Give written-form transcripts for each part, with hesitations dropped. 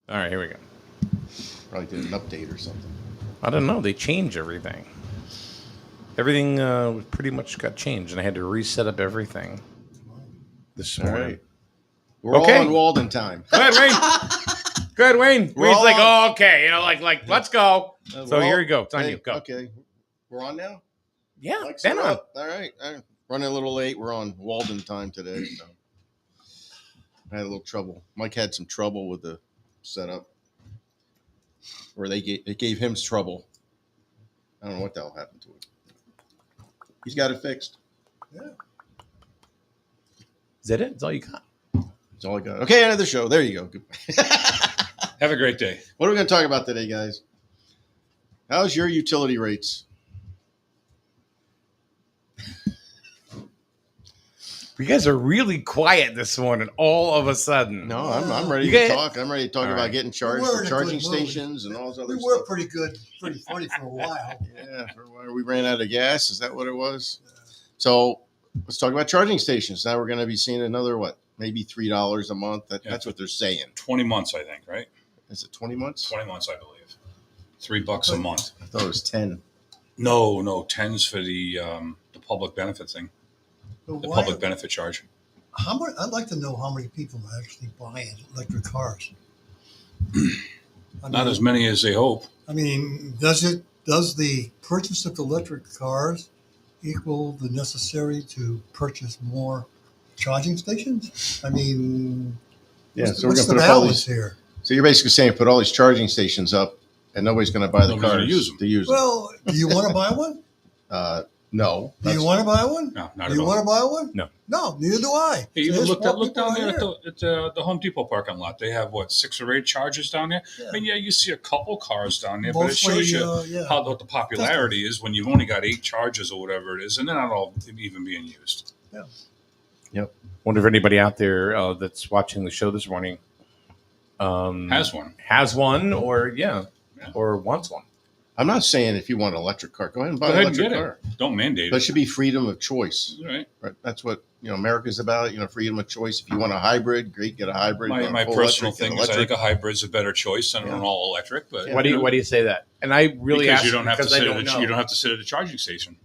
All right, here we go. Probably did an update or something. I don't know. They changed everything. Everything pretty much got changed, and I had to reset up everything this All morning. right. We're all on Walden time. Go ahead, Wayne. Go ahead, Wayne. Wayne's like, oh, okay. Like, let's go. So here you go. It's on you. Go. Okay. We're on now? Yeah, Mike's been on. up. All right. Running a little late. We're on Walden time today. So I had a little trouble. Mike had some trouble with the setup. Or it gave him trouble. I don't know what the hell happened to it. He's got it fixed. Yeah. Is that it? That's all you got? That's all I got. Okay, end of the show. There you go. Have a great day. What are we going to talk about today, guys? How's your utility rates? You guys are really quiet this morning, all of a sudden. No, I'm ready to talk. I'm ready to talk about getting charged for charging stations and all those other stuff. We were pretty good, pretty funny for a while. Yeah, for a while. We ran out of gas. Is that what it was? So let's talk about charging stations. Now we're going to be seeing another, maybe $3 a month. That's what they're saying. 20 months, I think, right? Is it 20 months? 20 months, I believe. $3 a month. I thought it was 10. No, 10's for the public benefit thing. The public benefit charge. How much? I'd like to know how many people are actually buying electric cars. Not as many as they hope. I mean, does the purchase of electric cars equal the necessary to purchase more charging stations? I mean, what's the balance here? So you're basically saying put all these charging stations up, and nobody's going to buy the cars to use them. Well, do you want to buy one? No. Do you want to buy one? No, not at all. Do you want to buy one? No. No, neither do I. Hey, even look down there at the Home Depot parking lot. They have, 6 or 8 chargers down there? Yeah. I mean, you see a couple cars down there, but it shows you what the popularity is when you've only got 8 chargers or whatever it is, and they're not all even being used. Yeah. Yep. Wonder if anybody out there that's watching the show this morning has one or or wants one. I'm not saying if you want an electric car, go ahead and buy an electric car. Don't mandate it. There should be freedom of choice. Right. That's what America's about. Freedom of choice. If you want a hybrid, great, get a hybrid. My personal thing is I think a hybrid's a better choice than an all electric. But why do you say that? And I really because you don't have to sit at a charging station.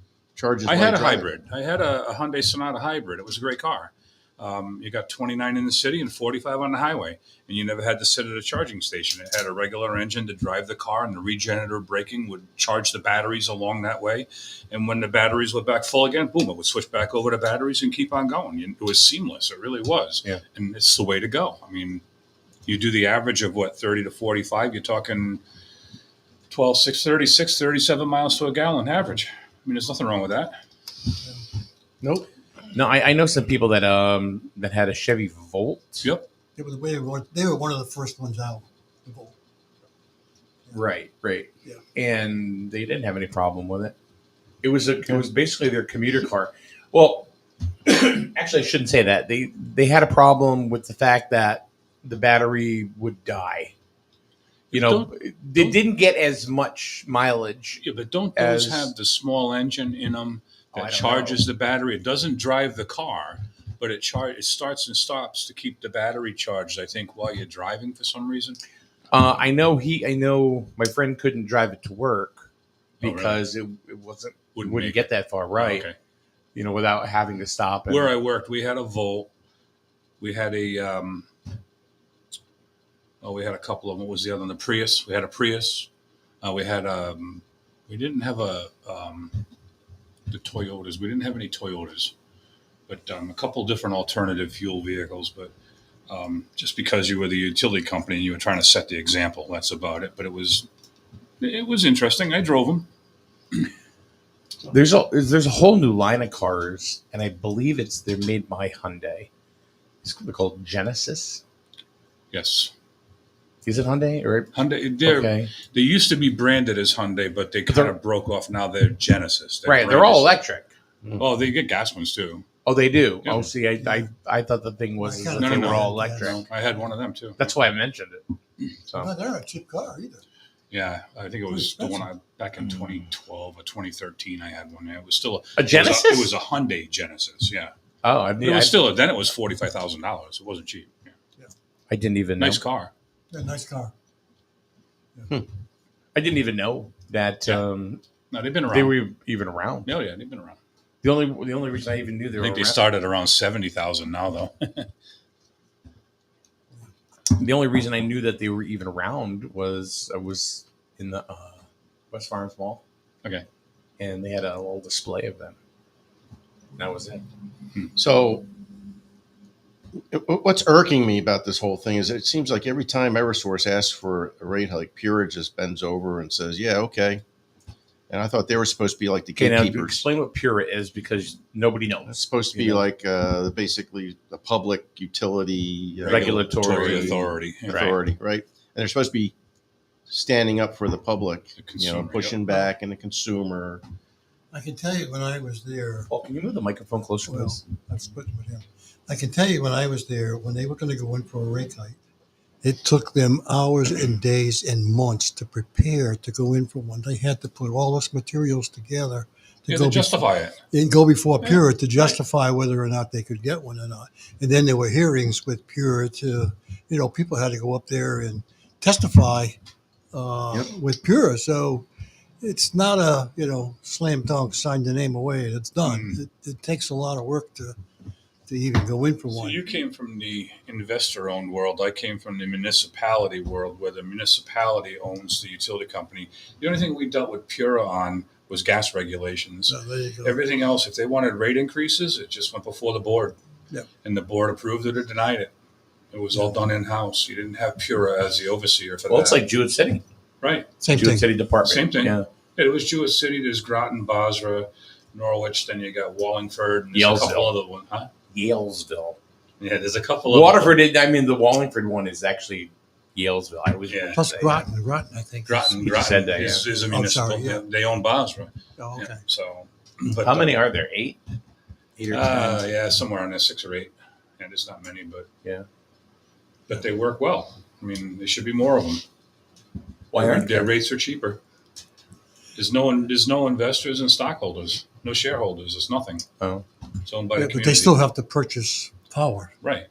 I had a hybrid. I had a Hyundai Sonata hybrid. It was a great car. You got 29 in the city and 45 on the highway, and you never had to sit at a charging station. It had a regular engine to drive the car, and the regenerative braking would charge the batteries along that way. And when the batteries were back full again, boom, it would switch back over to batteries and keep on going. It was seamless. It really was. Yeah. And it's the way to go. I mean, you do the average of 30 to 45, you're talking 37 miles to a gallon average. I mean, there's nothing wrong with that. Nope. No, I know some people that had a Chevy Volt. Yep. They were one of the first ones out. The Volt. Right. Yeah. And they didn't have any problem with it. It was basically their commuter car. Well, actually, I shouldn't say that. They had a problem with the fact that the battery would die. They didn't get as much mileage. Yeah, but don't those have the small engine in them that charges the battery? It doesn't drive the car, but it starts and stops to keep the battery charged, I think, while you're driving for some reason. I know my friend couldn't drive it to work because it wouldn't get that far, right? Okay. Without having to stop. Where I worked, we had a Volt. We had a we had a couple of them. What was the other one? The Prius. We had a Prius. We didn't have the Toyotas. We didn't have any Toyotas, but a couple different alternative fuel vehicles. But just because you were the utility company and you were trying to set the example, that's about it. But it was interesting. I drove them. There's a whole new line of cars, and I believe they're made by Hyundai. They're called Genesis. Yes. Is it Hyundai or Hyundai? They used to be branded as Hyundai, but they kind of broke off. Now they're Genesis. They're all electric. Oh, they get gas ones too. Oh, they do. Yeah. Oh, see, I thought the thing was they were all electric. No, I had one of them too. That's why I mentioned it. So they're not a cheap car either. Yeah, I think it was the one back in 2012 or 2013. I had one. Yeah, it was still a Genesis. It was a Hyundai Genesis. Yeah. Oh, it was still then it was $45,000. It wasn't cheap. I didn't even know. Nice car. A nice car. I didn't even know that No, they've been around. they were even around. No, yeah, they've been around. The only reason I even knew they I were think they around, started around 70,000 now, though. the only reason I knew that they were even around was I was in the West Farms Mall. Okay. And they had a little display of them. That was it. So, what's irking me about this whole thing is it seems like every time EverSource asks for a rate hike, Pura just bends over and says, "Yeah, okay." And I thought they were supposed to be like the Okay, now gatekeepers. explain what Pura is because nobody It's knows. supposed to be You know. like basically the public utility Regulatory authority. Yeah. authority, right? And they're supposed to be standing up for the public, The consumer, pushing back and the consumer. I can tell you when I was there. Paul, can you move the microphone closer, Well, please? I was splitting with him. I can tell you when I was there, when they were going to go in for a rate hike, it took them hours and days and months to prepare to go in for one. They had to put all those materials together Yeah, to justify it. and go before Yeah, Pura to justify whether or not they could get one or not. And then there were hearings with Pura to, people had to go up there and testify with Pura. So it's not a, slam dunk, sign the name away, and it's done. It takes a lot of work to even go in for So one. you came from the investor-owned world. I came from the municipality world, where the municipality owns the utility company. The only thing we dealt with Pura on was gas regulations. So there you go. Everything else, if they wanted rate increases, it just went before the board. Yep. And the board approved it or denied it. It was all done in-house. You didn't have Pura as the overseer for Well, that. it's like Jewett City. Right. Same Jewett thing. City Department. Same thing. Yeah. It was Jewett City. There's Groton, Basra, Norwich. Then you got Wallingford. And there's a couple Yalesville. other ones. Huh? Yalesville. Yeah, there's a couple of Waterford. The Wallingford one is actually Yalesville. I was Yeah. Plus Groton, I think. Groton. You said that, is a Oh, municipal. sorry, yeah. They own Basra. Oh, okay. Yeah, so, but, How many are there? 8? 8 or 10? Yeah, somewhere on there, 6 or 8. Yeah, there's not many, but Yeah. but they work well. I mean, there should be more of them. Why aren't Their there? rates are cheaper. There's no investors and stockholders, no shareholders. There's nothing. Oh. It's owned by Yeah, the but community. they still have to purchase power. Right.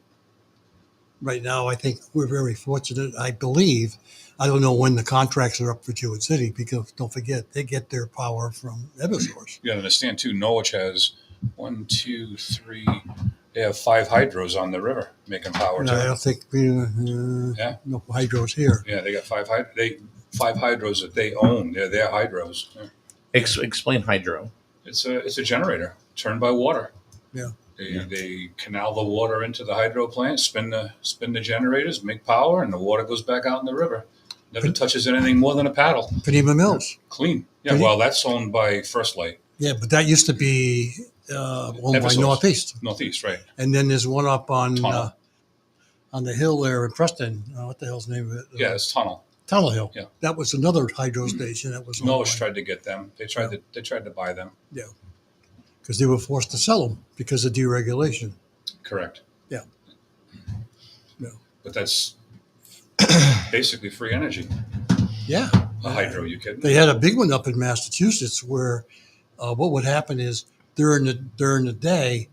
Right now, I think we're very fortunate. I believe, I don't know when the contracts are up for Jewett City because don't forget, they get their power from EverSource. You got to understand too. Norwich has 1, 2, 3. They have 5 hydros on the river making power. And Too. I don't think we, Yeah. no hydros here. Yeah, they got 5 hydros that they own. They're their hydros. Yeah. Explain hydro. It's a generator turned by water. Yeah. They canal the water into the hydro plant, spin the generators, make power, and the water goes back out in the river. Never touches anything more than a paddle. Panema Mills. Clean. Yeah. Pretty- Well, that's owned by First Light Yeah, but that used to be owned by EverSource. Northeast. Northeast, right? And then there's one up on Tunnel. the hill there in Preston. What the hell's the name of it? Yeah, it's Tunnel. Tunnel Hill. Yeah. That was another hydro station that was Norwich tried to get them. They tried to buy them. because they were forced to sell them because of deregulation. Correct. Yeah. Yeah. But that's basically free energy. Yeah. A hydro, you kidding? They had a big one up in Massachusetts where what would happen is during the day,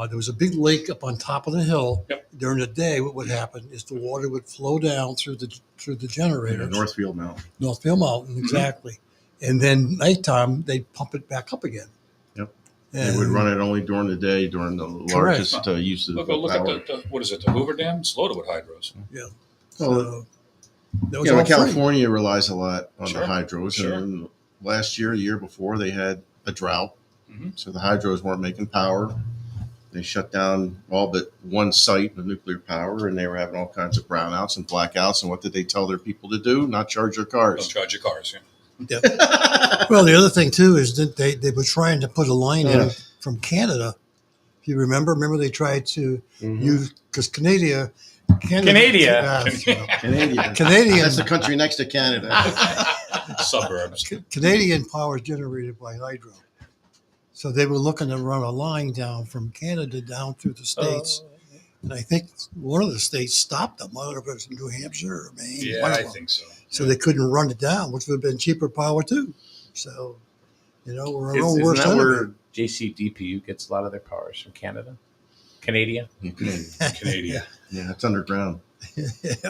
there was a big lake up on top of the hill. Yep. During the day, what would happen is the water would flow down through the generators. Northfield Mountain. Northfield Mountain, exactly. And then nighttime, they'd pump it back up again. Yep. And They would run it only during the day, during the largest use of Look the at power. the what is it? The Hoover Dam? It's loaded with hydros. So that was You know, all free. California relies a lot on Sure. the hydros. Sure. And last year, the year before, they had a drought. Mhm. So the hydros weren't making power. They shut down all but one site of nuclear power, and they were having all kinds of brownouts and blackouts. And what did they tell their people to do? Not charge their Don't cars. charge your cars. Yeah. Well, the other thing too is that they were trying to put a line in Yeah. from Canada. If you remember they tried to Mhm. use because Canada, Canada. Canadian. That's the country next to Canada. Suburbs. Canadian power is generated by hydro. So they were looking to run a line down from Canada down through the states, and I think one of the states stopped them. I don't know if it was New Hampshire or Maine. Yeah, one of I them. think so. So they couldn't run it down, which would have been cheaper power too. So, we're our own Isn't worst that enemy. where JCDPU gets a lot of their powers from Canada? Canada? Canadian. Canadian. Yeah, it's underground.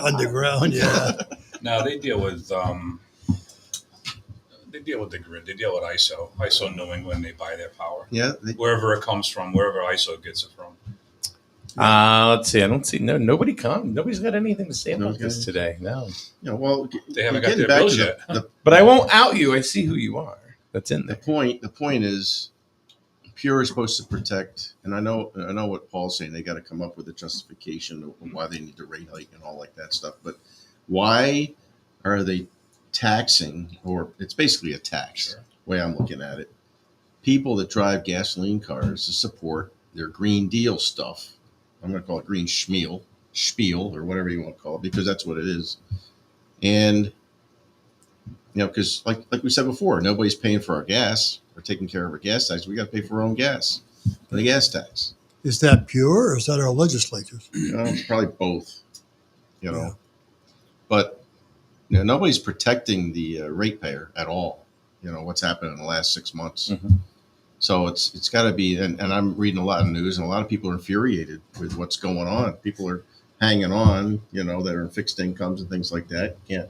Underground, yeah. No, they deal with the grid. They deal with ISO. ISO New England. They buy their power Yeah, wherever it comes from, wherever ISO gets it from. Let's see. I don't see nobody come. Nobody's got anything to say about Nobody's got this today. No. well, They haven't got getting their back bills to yet. But I won't out you. I see who you are. That's in the there. point. The point is, Pure is supposed to protect, and I know what Paul's saying. They got to come up with a justification of why they need to rate hike and all like that stuff. But why are they taxing, or it's basically a tax, Sure. way I'm looking at it, people that drive gasoline cars to support their Green Deal stuff? I'm going to call it Green Spiel, or whatever you want to call it, because that's what it is. And because like we said before, nobody's paying for our gas or taking care of our gas tax. We got to pay for our own gas, the gas tax. Is that pure or is that our legislatures? Probably both. Yeah. But nobody's protecting the ratepayer at all. What's happened in the last 6 months. Mhm. So it's got to be, and I'm reading a lot of news, and a lot of people are infuriated with what's going on. People are hanging on, that are in fixed incomes and things like that. Can't,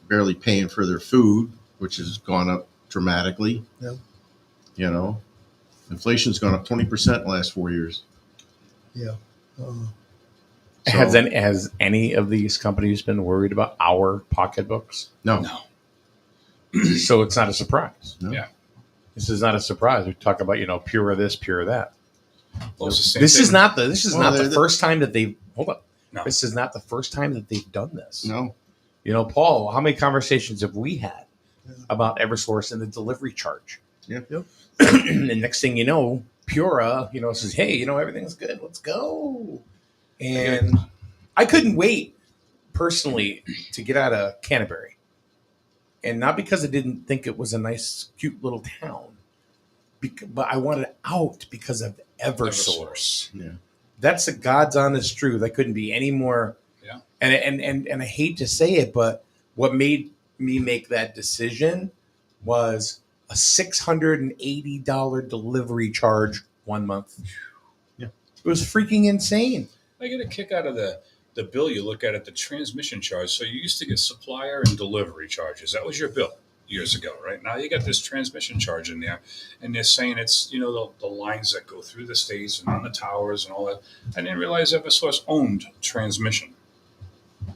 barely paying for their food, which has gone up dramatically. Yeah. Inflation's gone up 20% in the last 4 years. Yeah. So- Has any of these companies been worried about our pocketbooks? No. So it's not a surprise. No. Yeah. This is not a surprise. We talk about Pure this, pure that. Well, it's the same This thing. is not the they're- first time that they've hold up. No. This is not the first time that they've done this. No. Paul, how many conversations have we had Yeah. about EverSource and the delivery charge? Yep. And next thing you know, Pura, says, "Hey, everything's good. Let's go." And I couldn't wait personally to get out of Canterbury, and not because I didn't think it was a nice, cute little town, but I wanted out because of EverSource. Yeah. That's the God's honest truth. I couldn't be any more. Yeah. And I hate to say it, but what made me make that decision was a $680 delivery charge 1 month. Yeah. It was freaking insane. I get a kick out of the bill you look at the transmission charge. So you used to get supplier and delivery charges. That was your bill years ago, right? Now you got this transmission charge in there, and they're saying it's the lines that go through the states and on the towers and all that. I didn't realize EverSource owned transmission. I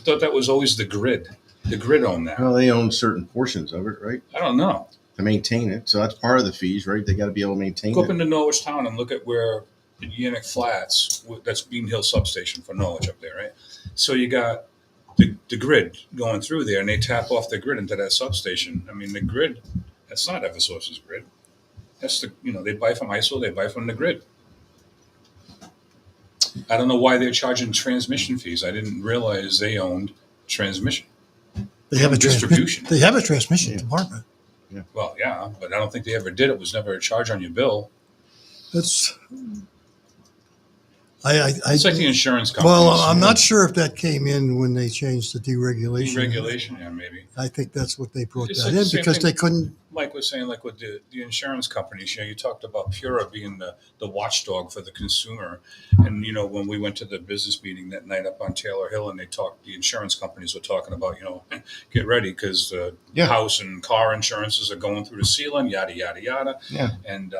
thought that was always the grid. The grid owned that. Well, they own certain portions of it, right? I don't know. To maintain it. So that's part of the fees, right? They got to be able to maintain Go up it. into Norwich Town and look at where the Yannick Flats, that's Bean Hill substation for Norwich up there, right? So you got the grid going through there, and they tap off the grid into that substation. I mean, the grid, that's not EverSource's grid. That's they buy from ISO, they buy from the grid. I don't know why they're charging transmission fees. I didn't realize they owned transmission. They have a Distribution. They have a transmission Yeah. department. Well, yeah, but I don't think they ever did. It was never a charge on your bill. That's. It's like the insurance companies. Well, I'm not sure if that came in when they changed the deregulation. Deregulation, yeah, maybe. I think that's what they brought It's that like the in same because thing- they couldn't. Mike was saying, like with the insurance companies, you talked about Pura being the watchdog for the consumer. And, when we went to the business meeting that night up on Taylor Hill and the insurance companies were talking about, get ready because the Yeah. house and car insurances are going through the ceiling, yada, yada, yada. Yeah. And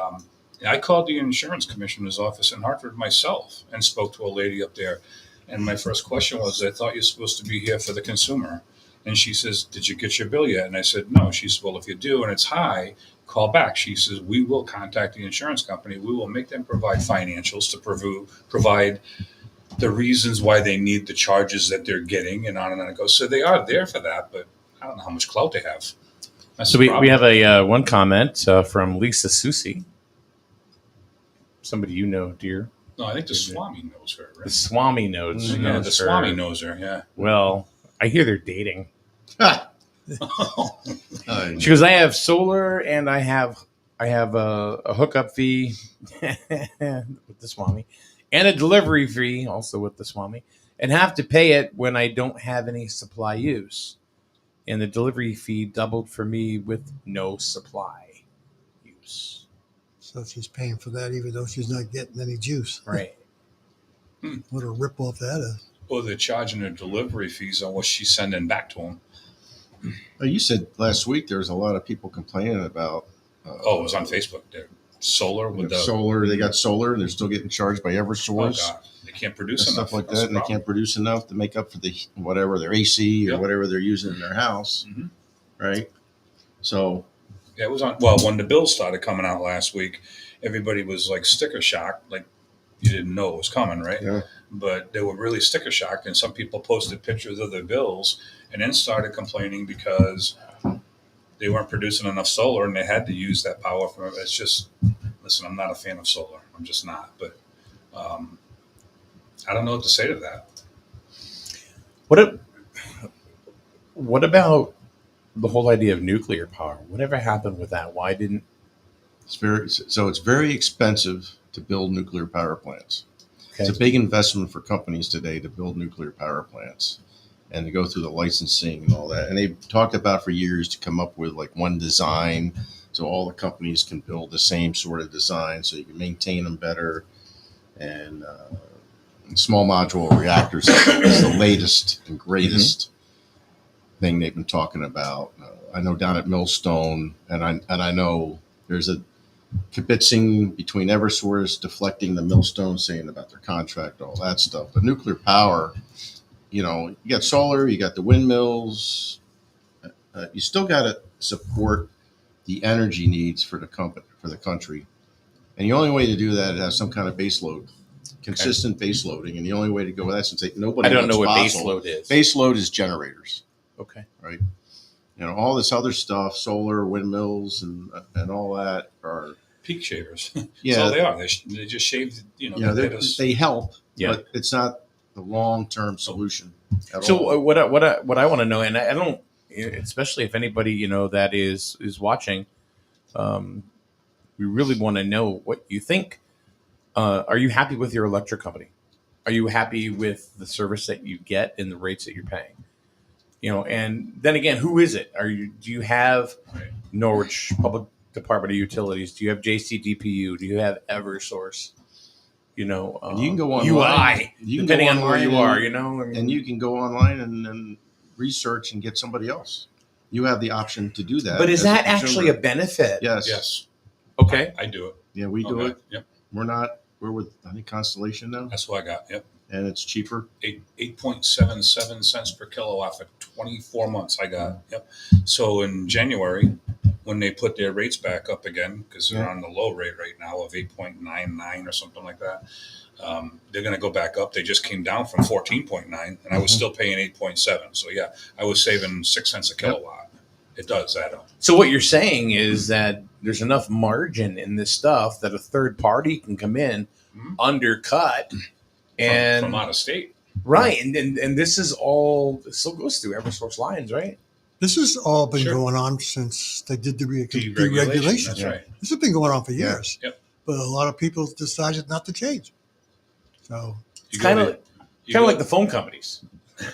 I called the insurance commissioner's office in Hartford myself and spoke to a lady up there. And my first question was, I thought you're supposed to be here for the consumer. And she says, did you get your bill yet? And I said, no. She said, well, if you do and it's high, call back. She says, we will contact the insurance company. We will make them provide financials to provide the reasons why they need the charges that they're getting, and on it goes. So they are there for that, but I don't know how much clout they have. That's So the we problem. have a one comment from Lisa Susi. Somebody dear. No, I think the Swami knows her, The right? Swami knows. Mhm. Yeah, knows the her. Swami knows her, yeah. Well, I hear they're dating. Oh, She goes, I have solar and I have a hookup fee with the Swami and a delivery fee also with the Swami, and have to pay it when I don't have any supply use. And the delivery fee doubled for me with no supply use. So she's paying for that even though she's not getting any juice. Right. What a ripoff that is. Or they're charging their delivery fees on what she's sending back to them. You said last week there was a lot of people complaining about. Oh, it was on Facebook. They're solar with the solar. They got solar, and they're still getting charged by oh EverSource god, they can't produce and enough stuff like That's that, the and they problem. can't produce enough to make up for the whatever their AC or Yep. whatever they're using in their house, Mhm. right? So Yeah, it was on. Well, when the bill started coming out last week, everybody was like sticker shocked, like you didn't know it was coming, right? yeah, But they were really sticker shocked, and some people posted pictures of their bills, and then started complaining because they weren't producing enough solar, and they had to use that power from. It's just, listen, I'm not a fan of solar. I'm just not. But I don't know what to say to that. What what about the whole idea of nuclear power? Whatever happened with that? Why didn't it's very expensive to build nuclear power plants. It's a big investment for companies today to build nuclear power plants and to go through the licensing and all that. And they've talked about for years to come up with like one design so all the companies can build the same sort of design so you can maintain them better. And small modular reactors is the latest and greatest thing they've been talking about. I know down at Millstone, and I know there's a kibitzing between EverSource deflecting the Millstone, saying about their contract, all that stuff. But nuclear power, you got solar, you got the windmills. You still got to support the energy needs for the country, and the only way to do that is have some kind of base load, consistent base loading. And the only way to go with that, since nobody I don't know what wants base fossil, load is. base load is generators, Okay. right? All this other stuff, solar, windmills, and all that are Peak shavers. yeah. That's all they are. They just shaved. They help, Yeah. but it's not the long-term solution at So all. what I want to know, and I don't, especially if anybody that is watching, we really want to know what you think. Are you happy with your electric company? Are you happy with the service that you get and the rates that you're paying? And then again, who is it? Do you have Right. Norwich Public Department of Utilities? Do you have JCDPU? Do you have EverSource? And you can go online. UI, You can depending go on where you online are. and you can go online and research and get somebody else. You have the option to do that. But is as a that actually a consumer. benefit? Yes. Yes, Okay. I do it. Yeah, we do Okay. it. Yep, We're with I think Constellation now, that's what I got. Yep, and it's cheaper. 8.77 cents per kilowatt for 24 months. I got. Yep. So in January, when they put their rates back up again, because they're Yeah. on the low rate right now of 8.99 or something like that, they're going to go back up. They just came down from 14.9, and I was still paying 8.7. So yeah, I was saving 6 cents a kilowatt. It does add up. So what you're saying is that there's enough margin in this stuff that a third party can come in, undercut, and from out of state. right, and this still goes through EverSource lines, right? This has all been Sure. going on since they did the Deregulation. deregulation. That's right. This has been going on for Yeah. years. Yep. But a lot of people decided not to change. So It's kind of like the phone companies.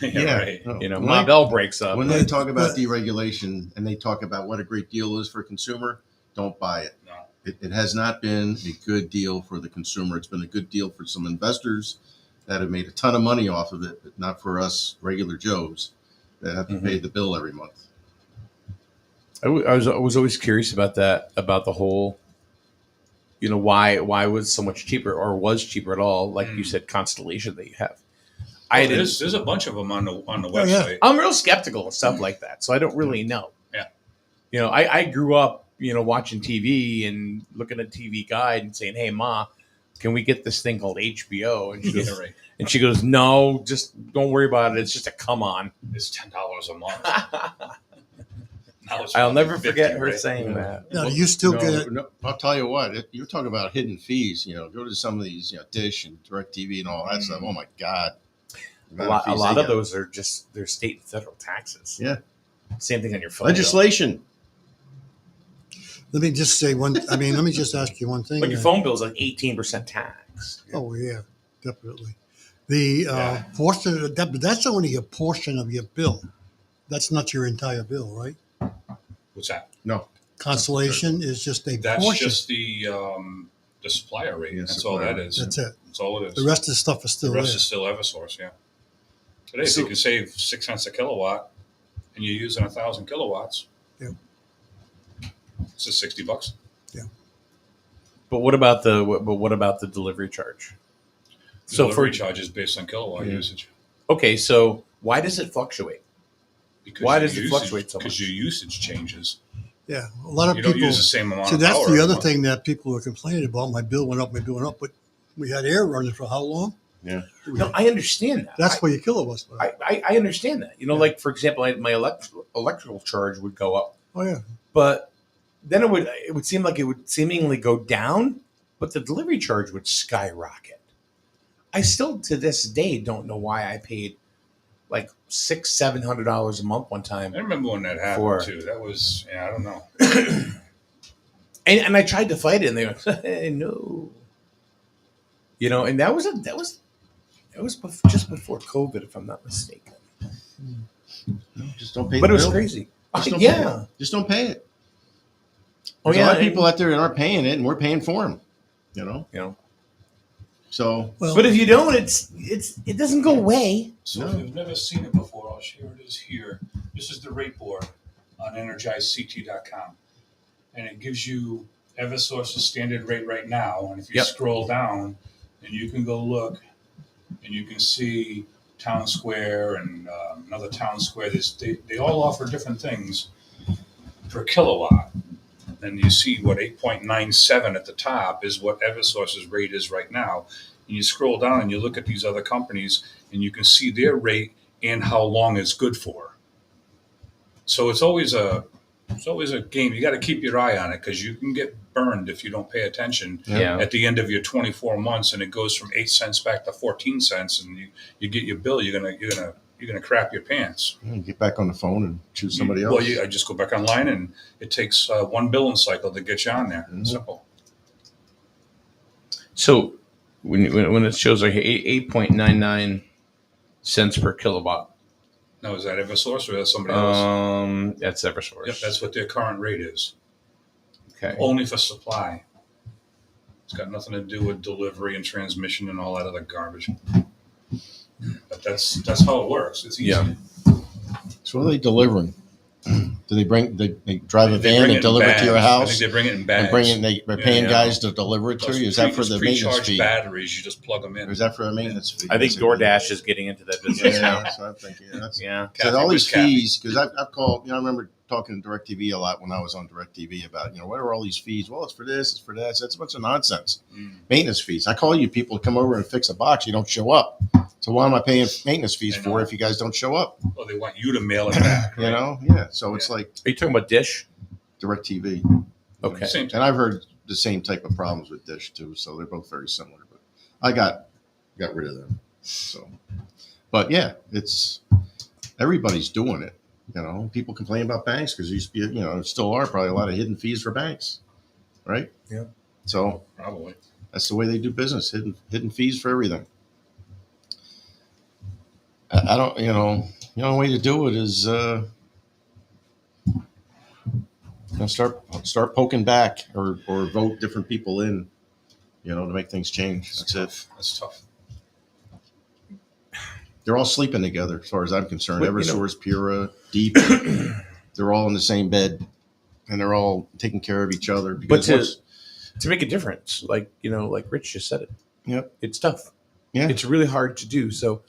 yeah, right. No. My bell breaks up. When they talk about But- deregulation and they talk about what a great deal is for a consumer, don't buy it. No. It has not been a good deal for the consumer. It's been a good deal for some investors that have made a ton of money off of it, but not for us regular Joes that have to pay the bill every month. I was always curious about that, about the whole, why was so much cheaper or was cheaper at all? Like you said, Constellation that you have. There's a bunch of them on the yeah. website. I'm real skeptical of stuff like that, so I don't really know. Yeah. I grew up, watching TV and looking at TV Guide and saying, "Hey, Ma, can we get this thing called HBO?" And she goes, Yeah, right. and she goes, "No, just don't worry about it. It's just a come on." It's $10 a month. Now it's I'll never 50, forget her right? saying that. now, do you still get No, I'll tell you what. You're talking about hidden fees. Go to some of these, Dish and DirecTV and all that stuff. Oh my God, A lot of those are just their state and federal taxes. Yeah. Same thing on your phone. bill. legislation. let me just say one let me just ask you one thing. Like your phone bill is like 18% tax. Oh yeah, definitely. The Yeah. portion that's only a portion of your bill. That's not your entire bill, right? What's that? No, Constellation is just a That's portion. just the supplier rate. Yeah, That's all that supplier. is. That's it. That's all it is. The rest of the stuff is still The rest there. is still EverSource. Yeah. Today, if So- you can save 6 cents a kilowatt, and you're using 1,000 kilowatts, Yeah. it's just $60. But what about the delivery charge? The So delivery for charge is based on kilowatt Yeah. usage. okay, so why does it fluctuate? Because Why your does it usage- fluctuate so Because much? your usage changes. Yeah, a lot of You don't people. use the same amount See, of that's power. the every other month. thing that people are complaining about. My bill went up, but we had air running for how long? Yeah. No, I understand that. That's where your kilowatts went up. I understand that. You know, Yeah. like for example, my electrical charge would go up, Oh yeah, but then it would seem like it would seemingly go down, but the delivery charge would skyrocket. I still to this day don't know why I paid like $600-700 a month one time, I remember when that happened For- too. That was, I don't know. and I tried to fight it, and they went, hey, no, you know, and that was just before COVID, if I'm not mistaken. Just don't pay. But the it was bill. crazy. Just don't pay Yeah. it. Just don't pay it. Oh There's yeah. a lot of people out there that aren't paying it, and we're paying for them. You know. You know. So well, But if you don't, it doesn't go away. So No. if you've never seen it before, I'll share it is here. This is the rate board on energizect.com. And it gives you Eversource's standard rate right now. And if you Yep. scroll down, then you can go look and you can see Town Square and another Town Square. They all offer different things per kilowatt. And you see what 8.97 at the top is what Eversource's rate is right now. And you scroll down and you look at these other companies and you can see their rate and how long it's good for. So it's always a game. You got to keep your eye on it because you can get burned if you don't pay attention Yeah. at the end of your 24 months and it goes from 8 cents back to 14 cents and you get your bill. You're gonna crap your pants. get back on the phone and choose somebody else. Well, I just go back online and it takes one billing cycle to get you on there. Mhm. Simple. So when it shows like 8.99 cents per kilowatt, Now, is that Eversource or is that somebody else? that's Eversource. Yep, that's what their current rate is. okay. Only for supply. It's got nothing to do with delivery and transmission and all that other garbage. But that's how it works. It's easy. Yeah. So what are they delivering? Do they they drive a They van bring it and in deliver it to your bags. I house? think they bring it in And bags. they're paying Yeah. guys to deliver it to Those you? Is that for it's the maintenance pre-charged fee? batteries? You just plug them in. Or is that for a maintenance fee? I think DoorDash is getting into that business Yeah, now. that's what I'm thinking. Yeah, that's, Yeah. so all these Kathy. fees, because I've called, I remember talking to DirecTV a lot when I was on DirecTV about, what are all these fees? Well, it's for this, it's for that. That's a bunch of nonsense. Mm. Maintenance fees. I call you people to come over and fix a box. You don't show up. So why am I paying maintenance fees I for know. if you guys don't show up? Well, they want you to mail it back. You right? know? Yeah. So it's like Are you talking about Dish? DirecTV. Okay. Same And time. I've heard the same type of problems with Dish too. So they're both very similar. But I got rid of them. So, but yeah, it's everybody's doing it. People complain about banks because there used to be, there still are probably a lot of hidden fees for banks, right? Yeah. So Probably. that's the way they do business. Hidden fees for everything. I don't, the only way to do it is start poking back or vote different people in, to make things change. That's it. That's tough. They're all sleeping together, as far as I'm concerned. Well, Eversource, Pura, Deep, they're all in the same bed, and they're all taking care of each other. But Because to make a difference, like Rich just said it. Yep. It's tough. Yeah. It's really hard to do. So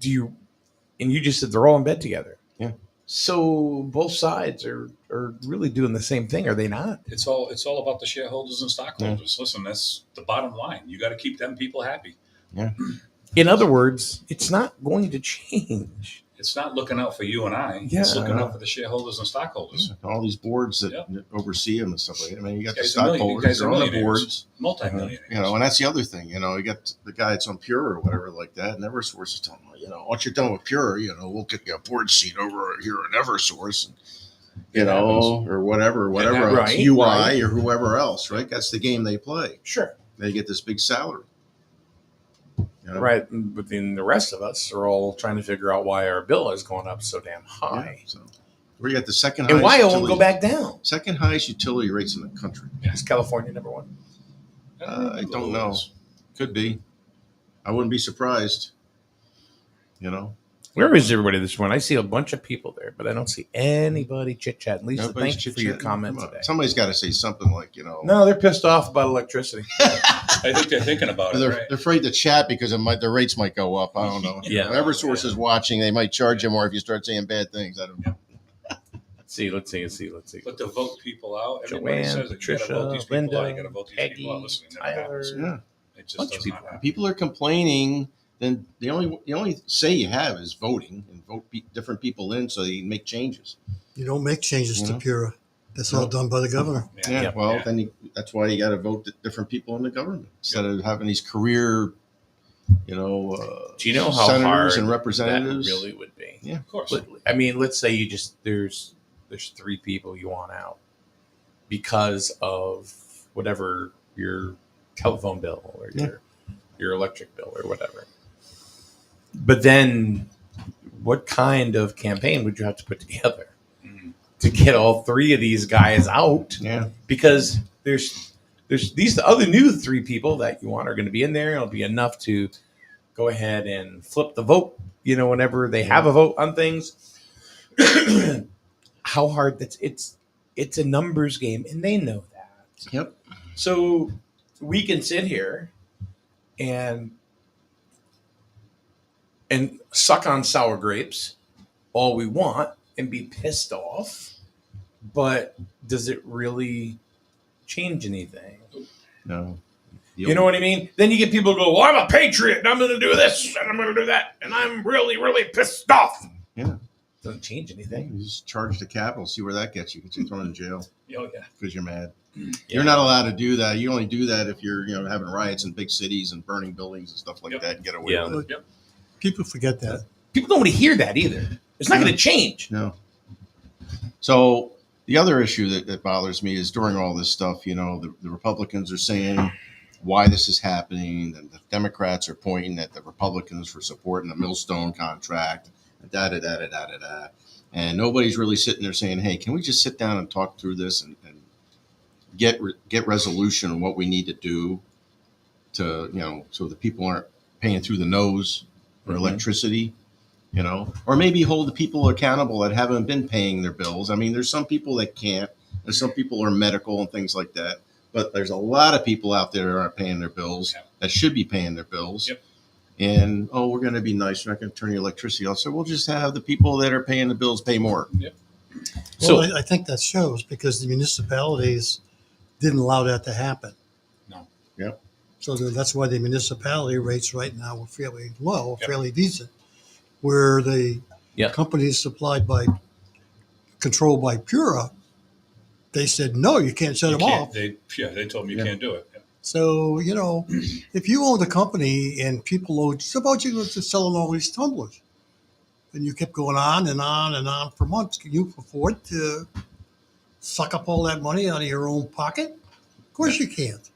and you just said they're all in bed together. Yeah. So both sides are really doing the same thing, are they not? It's all about the shareholders and stockholders. Listen, that's the bottom line. You got to keep them people happy. In other words, it's not going to change. It's not looking out for you and I. Yeah. It's looking out for the shareholders and stockholders. all these boards that Yep. oversee them and stuff like that. I mean, you got the You guys are stockholders, they're on the millionaires. boards. Multi-millionaires. And that's the other thing. You got the guy that's on Pure or whatever like that, and Eversource is telling him, once you're done with Pure, we'll get you a board seat over here at Eversource, and, or whatever happens. else, Right, UI right. or whoever else, right? That's the game they play. Sure. They get this big salary. Right. But then the rest of us are all trying to figure out why our bill is going up so damn Yeah, high. so we got the second And highest why it won't utility- go back down? Second highest utility rates in the country. Is California number one? I don't know. Could be. I wouldn't be surprised. You know, Where is everybody this morning? I see a bunch of people there, but I don't see anybody chit chatting. Lisa, Nobody's thank you for your chit-chatting. comment Come on. today. Somebody's got to say something like, No, they're pissed off about electricity. I think they're thinking about it. they're, Right? they're afraid to chat because their rates might go up. I don't know. Yeah. Eversource is watching. They might charge you more if you start saying bad things. I don't know. Let's see. But to vote people out, everybody Joanne, says that you got to vote these Patricia, people out. You Linda, got to vote these Peggy, people out. Listen, it never Tyler. happens. Yeah. It just Bunch of does people. not happen. People are complaining. Then the only say you have is voting and vote different people in so you can make changes. You don't make changes to No. Pura. That's all done by the governor. Yeah. Yeah. Well, Yeah. then that's why you got to vote different people in the government instead of having these career, Do you know how senators hard and representatives. that really would be? Yeah. Of course. I mean, let's say you just there's 3 people you want out because of whatever your telephone bill or your electric bill or whatever. But then, what kind of campaign would you have to put together to get all 3 of these guys out? Yeah. Because there's these other new 3 people that you want are going to be in there. It'll be enough to go ahead and flip the vote. Whenever they have a vote on things. How hard it's a numbers game, and they know that. Yep. So we can sit here and suck on sour grapes all we want and be pissed off, but does it really change anything? No. You know what I mean? Then you get people who go, well, I'm a patriot and I'm going to do this and I'm going to do that and I'm really, really pissed off. Yeah. Doesn't change anything. You just charge the capital, see where that gets you. Get you thrown in jail Oh, yeah. because you're mad. Yeah. You're not allowed to do that. You only do that if you're having riots in big cities and burning buildings and stuff like Yep. that and get away Yeah. with it. Yep. People forget that. People don't want to hear that either. It's not going to change. No. So the other issue that bothers me is during all this stuff, the Republicans are saying why this is happening, and the Democrats are pointing at the Republicans for supporting the Millstone contract, and nobody's really sitting there saying, hey, can we just sit down and talk through this and get resolution on what we need to do to, so the people aren't paying through the nose for electricity, or maybe hold the people accountable that haven't been paying their bills. I mean, there's some people that can't, and some people are medical and things like that. But there's a lot of people out there that aren't paying their bills that should be paying their bills. Yep. And, we're going to be nice. We're not going to turn the electricity off. So we'll just have the people that are paying the bills pay more. Yep. So- Well, I think that shows because the municipalities didn't allow that to happen. No. Yep. So that's why the municipality rates right now are fairly low, Yep. fairly decent. Where the companies controlled by Pura, they said, no, you can't shut You them can't- off. They told me you can't do it. Yeah. So, if you owned a company and people owed, suppose you were just selling all these tumblers and you kept going on and on and on for months, can you afford to suck up all that money out of your own pocket? Of course you can't.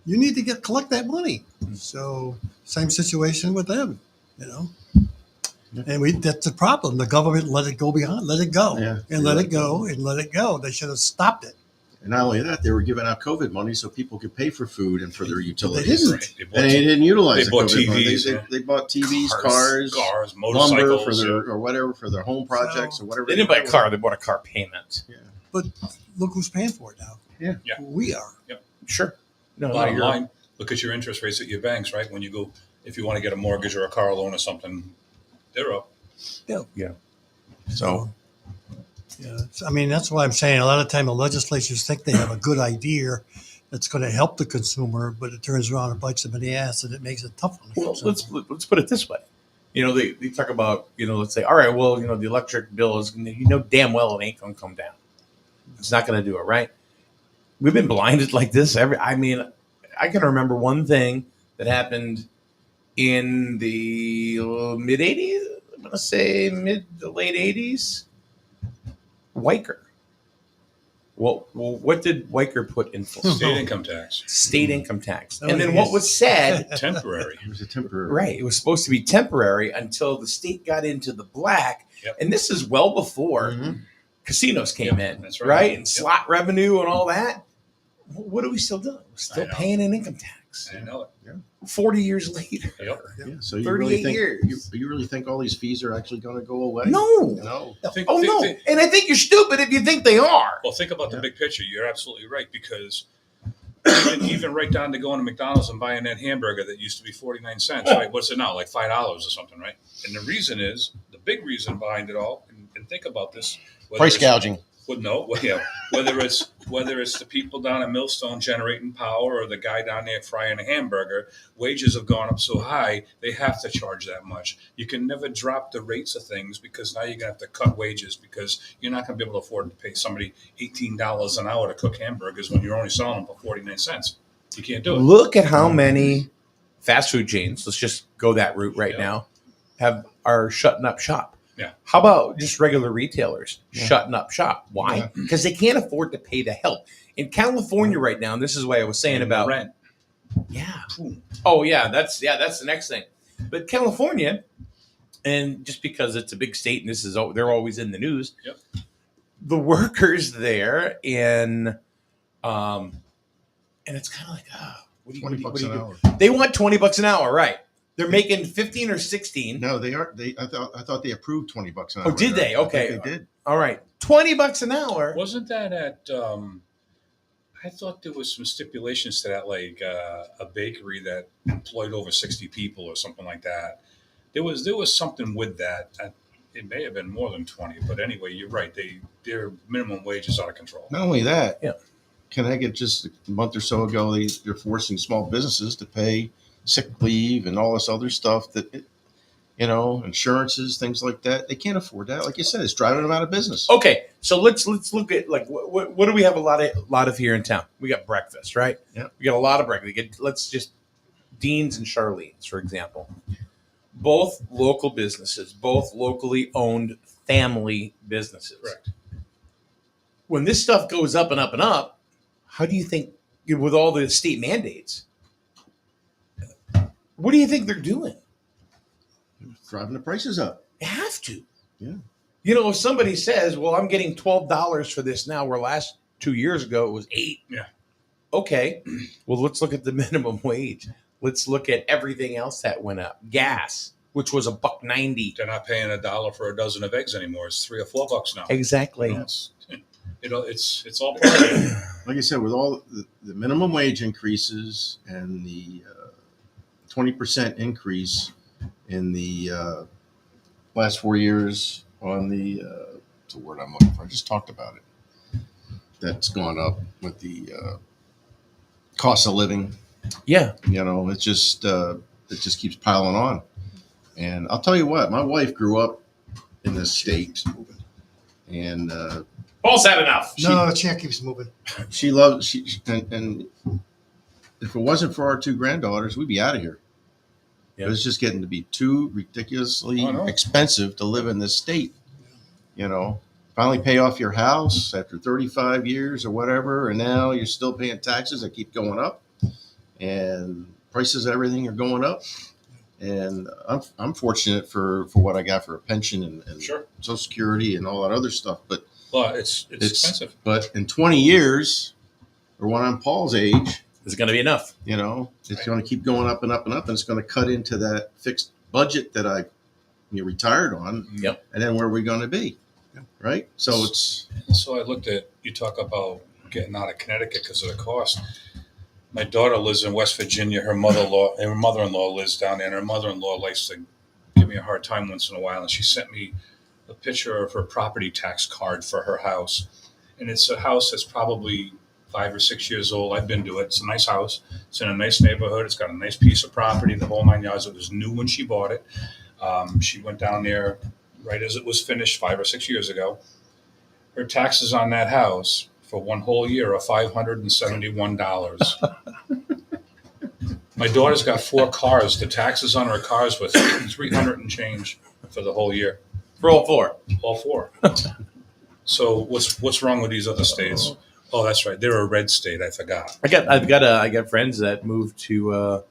You need to collect that money. So, same situation with them, And that's the problem. The government let it go let it go, Yeah. and let it go, and let it go. They should have stopped it. And not only that, they were giving out COVID money so people could pay for food and for their utilities. didn't. Right. They bought And they didn't utilize They bought the COVID money. TVs, They bought TVs, cars, lumber motorcycles. for or whatever for their home projects or whatever. They didn't buy a car. They bought a car payment. But look who's paying for it now. Yeah. Yeah. We are. Sure. No, Bottom you're line, look at your interest rates at your banks, right? When you go, if you want to get a mortgage or a car loan or something, they're up. So Yeah, I mean, that's why I'm saying a lot of time the legislatures think they have a good idea that's going to help the consumer, but it turns around and bites them in the ass and it makes it tough on the Well, consumer. let's put it this way. They talk about, let's say, all right, well, the electric bill is, damn well it ain't going to come down. It's not going to do it, right? We've been blinded like this. I can remember one thing that happened in the mid 80s. I'm going to say mid to late 80s. Weicker. Well, what did Weicker put in for? State income tax. State income tax. Oh, And then what was said, Temporary. it was a temporary. right, it was supposed to be temporary until the state got into the black. Yep. And this is well before Mhm. casinos came Yep, in, that's right? right. And Yep. slot revenue and all that. What are we still doing? We're still I know. paying an income tax. bucks. I know it. 40 years later. Yep. Yeah. So you 38 really think years. you really think all these fees are actually going to go away? No. No. Think, Oh, think- no. think- And I think you're stupid if you think they are. well, think about the Yeah. big picture. You're absolutely right, because even right down to going to McDonald's and buying that hamburger that used to be 49 cents, right? What's it now? Like $5 or something, right? And the reason is, the big reason behind it all, and think about this. whether Price it's- gouging. Well, no, well, yeah. Whether it's the people down at Millstone generating power, or the guy down there frying a hamburger, wages have gone up so high they have to charge that much. You can never drop the rates of things, because now you're gonna have to cut wages, because you're not gonna be able to afford to pay somebody $18 an hour to cook hamburgers when you're only selling them for 49 cents. You can't do it. Look at how many fast food chains, let's just go that route right Yeah. now, are shutting up shop. Yeah. How about just regular retailers Yeah. shutting up shop? Why? Yeah. Because they can't afford to pay the help. In California right now, and this is why I was saying And the about rent. yeah. Boom. Oh yeah, that's the next thing. But California, and just because it's a big state and they're always in the news. Yep. The workers there and it's kind of like, what do you, 20 what bucks do you an do? hour. They want $20 an hour, right? They're making 15 or 16. No, they are. I thought they approved $20 an hour. Oh, did they? I think Okay. they did. All right, $20 an hour. Wasn't that at? I thought there was some stipulations to that, like a bakery that employed over 60 people or something like that. There was something with that. It may have been more than 20, but anyway, you're right. Their minimum wage is out of control. Not only that, Yeah. Connecticut just a month or so ago, they're forcing small businesses to pay sick leave and all this other stuff that, insurances, things like that. They can't afford that. Like you said, it's driving them out of business. Okay, so let's look at like what do we have a lot of here in town? We got breakfast, right? Yeah. We got a lot of breakfast. Let's just Dean's and Charlene's, for example. Both local businesses, both locally owned family businesses. Correct. When this stuff goes up and up and up, how do you think, with all the state mandates, what do you think they're doing? Driving the prices up. They have to. Yeah. If somebody says, well, I'm getting $12 for this now, where last 2 years ago it was $8. Yeah. Okay. Well, let's look at the minimum wage. Let's look at everything else that went up. Gas, which was $1.90. They're not paying $1 for a dozen of eggs anymore. It's $3 or $4 now. Exactly. It's all part of it. Like I said, with all the minimum wage increases and the 20% increase in the last 4 years on what's the word I'm looking for? I just talked about it. That's gone up with the cost of living. Yeah. It just keeps piling on. And I'll tell you what, my wife grew up in this state, and Paul's had enough. No, the chair keeps moving. she loves and if it wasn't for our two granddaughters, we'd be out of here. Yeah. It was just getting to be too ridiculously Oh, no. expensive to live in this state. Finally pay off your house after 35 years or whatever, and now you're still paying taxes that keep going up, and prices of everything are going up. And I'm fortunate for what I got for a pension and Sure. Social Security and all that other stuff, but Well, it's expensive. But in 20 years, or when I'm Paul's age, Is it going to be enough? it's going to keep going up and up and up, and it's going to cut into that fixed budget that I retired on. Yep. And then where are we going to be? Right. So it's So I looked at, you talk about getting out of Connecticut because of the cost. My daughter lives in West Virginia. Her mother-in-law lives down there, and her mother-in-law likes to give me a hard time once in a while. And she sent me a picture of her property tax card for her house. And it's a house that's probably 5 or 6 years old. I've been to it. It's a nice house. It's in a nice neighborhood. It's got a nice piece of property, the whole 9 yards. It was new when she bought it. She went down there right as it was finished 5 or 6 years ago. Her taxes on that house for one whole year are $571. My daughter's got 4 cars. The taxes on her cars were $300 and change for the whole year. For all four. All 4. So what's wrong with these other states? Oh, that's right. They're a red state. I forgot. I got friends that moved to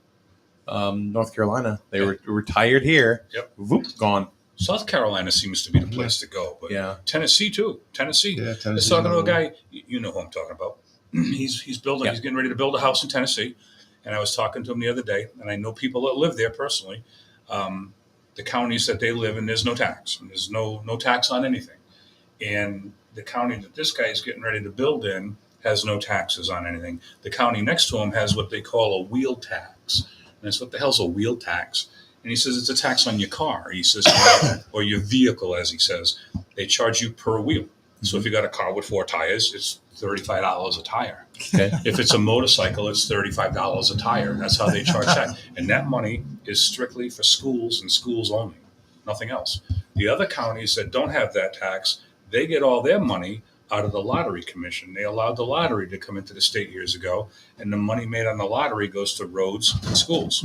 North Carolina. They were retired here. Yep. Whoop, gone. South Carolina seems to be the place to go, but Yeah. Tennessee too. Tennessee. Yeah, I was Tennessee's talking to a another guy. You know who I'm talking about. He's building. Yeah. He's getting ready to build a house in Tennessee, And I was talking to him the other day, and I know people that live there personally. The counties that they live in, there's no tax. There's no tax on anything. And the county that this guy is getting ready to build in has no taxes on anything. The county next to him has what they call a wheel tax. And it's what the hell's a wheel tax? And he says it's a tax on your car. He says, or your vehicle, as he says. They charge you per wheel. So if you got a car with 4 tires, it's $35 a tire. Okay. If it's a motorcycle, it's $35 a tire. That's how they charge that. And that money is strictly for schools and schools only, nothing else. The other counties that don't have that tax, they get all their money out of the lottery commission. They allowed the lottery to come into the state years ago, and the money made on the lottery goes to roads and schools.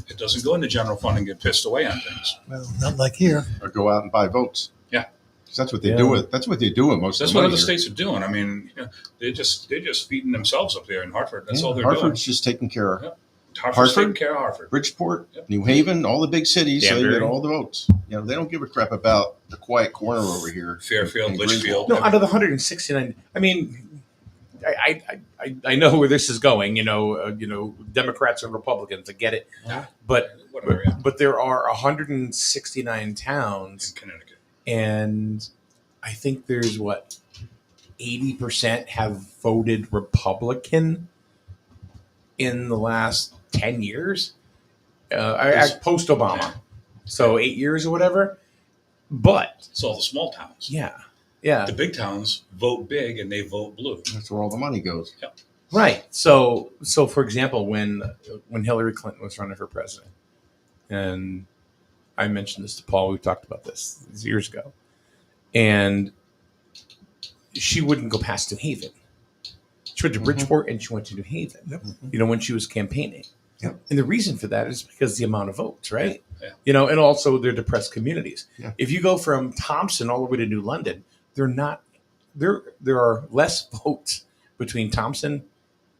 It doesn't go into general fund and get pissed away on things. Well, not like here. Or go out and buy votes. Yeah. 'Cause that's what they Yeah. do with. That's what they do with most. That's of the what money other here. states are doing. I mean, they're just feeding themselves up there in Hartford. That's Yeah, all they're Hartford's just taking care of Yep. Hartford's taking Hartford? care of Hartford. Bridgeport, Yep. New Haven, all the big cities. So they Danbury. get all the votes. You know, they don't give a crap about the quiet corner over here. Fairfield, in Litchfield. No, out of the 169, I mean, I know where this is going. Democrats and Republicans. I get it, Yeah. but Whatever, yeah. but there are 169 towns, In Connecticut. and I think there's 80% have voted Republican in the last 10 years. Post Obama, so 8 years or whatever. But It's all the small towns. yeah. The big towns vote big and they vote blue. That's where all the money goes. Right. So for example, when Hillary Clinton was running for president, and I mentioned this to Paul, we talked about this years ago, and she wouldn't go past New Haven. She went to Bridgeport and she went to New Haven. Yep. When she was campaigning. Yep. And the reason for that is because the amount of votes, right? Yeah. And also they're depressed communities. Yeah. If you go from Thompson all the way to New London, there are less votes between Thompson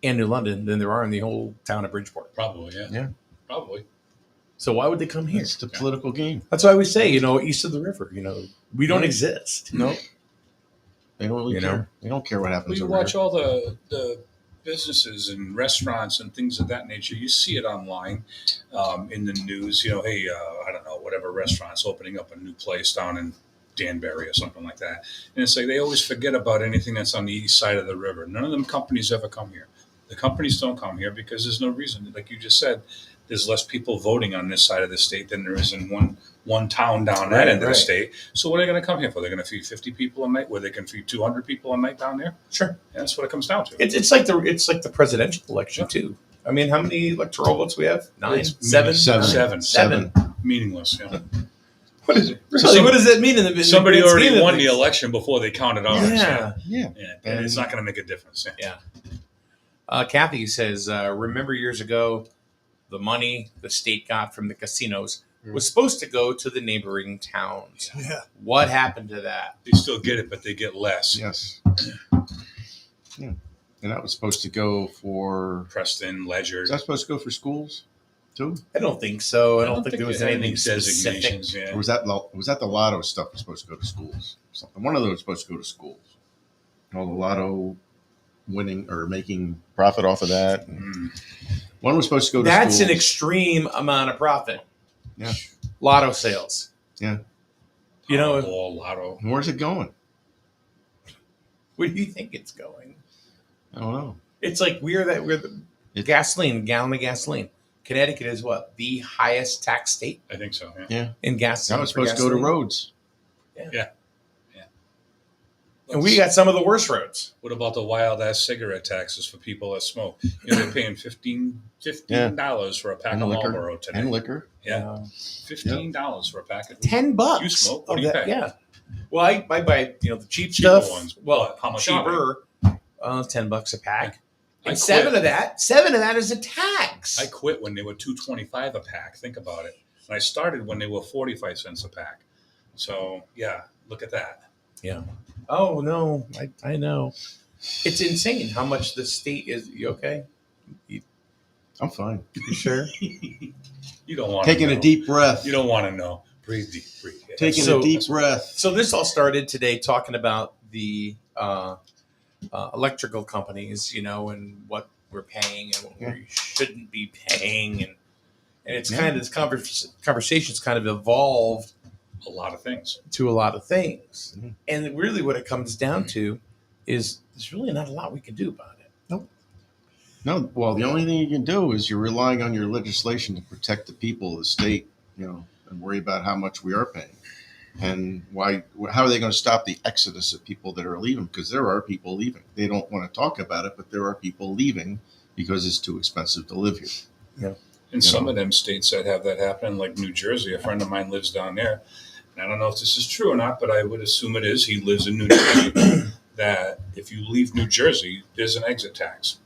and New London than there are in the whole town of Bridgeport. Probably, yeah. Yeah. Probably. So why would they come here? It's the political game. That's why we say, east of the river, we don't Right. exist. No, they don't really You know? care. They don't care what Well, happens you over watch here. all the businesses and restaurants and things of that nature. You see it online in the news. Hey, I don't know, whatever restaurant's opening up a new place down in Danbury or something like that. And it's like they always forget about anything that's on the east side of the river. None of them companies ever come here. The companies don't come here because there's no reason. Like you just said, there's less people voting on this side of the state than there is in one town down that end of the Right. state. So what are they going to come here for? They're going to feed 50 people a night, where they can feed 200 people a night down there. Sure. And that's what it comes down to. It's like the presidential election too. I mean, how many electoral votes we have? 9, It's 7, Seven. Meaningless. What is it? Really? Some- What does that mean? Somebody grand already scheme of won the things? election before they counted ours. Yeah. Yeah. And it's not going to make a difference. Yeah. Kathy says, remember years ago, the money the state got from the casinos was supposed to go to the neighboring towns. Yeah. What happened to that? They still get it, but they get less. Yes. Yeah. And that was supposed to go for. Preston, Ledger. Is that supposed to go for schools too? I don't think so. I don't think there was they had anything any specific. designations. Or Yeah. was that the lotto stuff was supposed to go to schools? Something. One of those was supposed to go to schools. All the lotto winning or making profit off of that. Mm. One was supposed to go to That's schools. an extreme amount of profit. Yeah. Lotto sales. Yeah. Powerball, Lotto. Where's it going? Where do you think it's going? I don't know. It's like we're the gasoline, gallon of gasoline. Connecticut is what? The highest tax state I think so. Yeah. Yeah. in gasoline. That was for supposed to go to gasoline. roads. And we got some of the worst roads. What about the wild ass cigarette taxes for people that smoke? They're paying $15 for a pack And of liquor. Marlboro today. And liquor. Yeah. $15 for a packet. $10. You smoke? What of do you that, pay? Yeah. Well, I buy the cheap Cheaper stuff. ones. Well, How much are cheaper. $10 a pack. I And quit. seven of that is a tax. I quit when they were $2.25 a pack. Think about it. And I started when they were 45 cents a pack. So yeah, look at that. Yeah. Oh no, I know. It's insane how much the state is. You okay? I'm fine. You sure? You don't want Taking to a deep breath. You don't want to know. Breathe deep. Breathe. Yeah. Taking So- a deep breath. So this all started today talking about the electrical companies, and what we're paying and what we shouldn't be paying, and it's Yeah. kind of this conversation's kind of evolved A lot of things. to a lot of things, Mhm. and really what it comes down to is there's really not a lot we can do about it. No, well, the only thing you can do is you're relying on your legislation to protect the people of the state, and worry about how much we are paying. And how are they going to stop the exodus of people that are leaving? Because there are people leaving. They don't want to talk about it, but there are people leaving because it's too expensive to live here. In some of them states that have that happen, like New Jersey, a friend of mine lives down there. And I don't know if this is true or not, but I would assume it is. He lives in New Jersey. That if you leave New Jersey, there's an exit tax.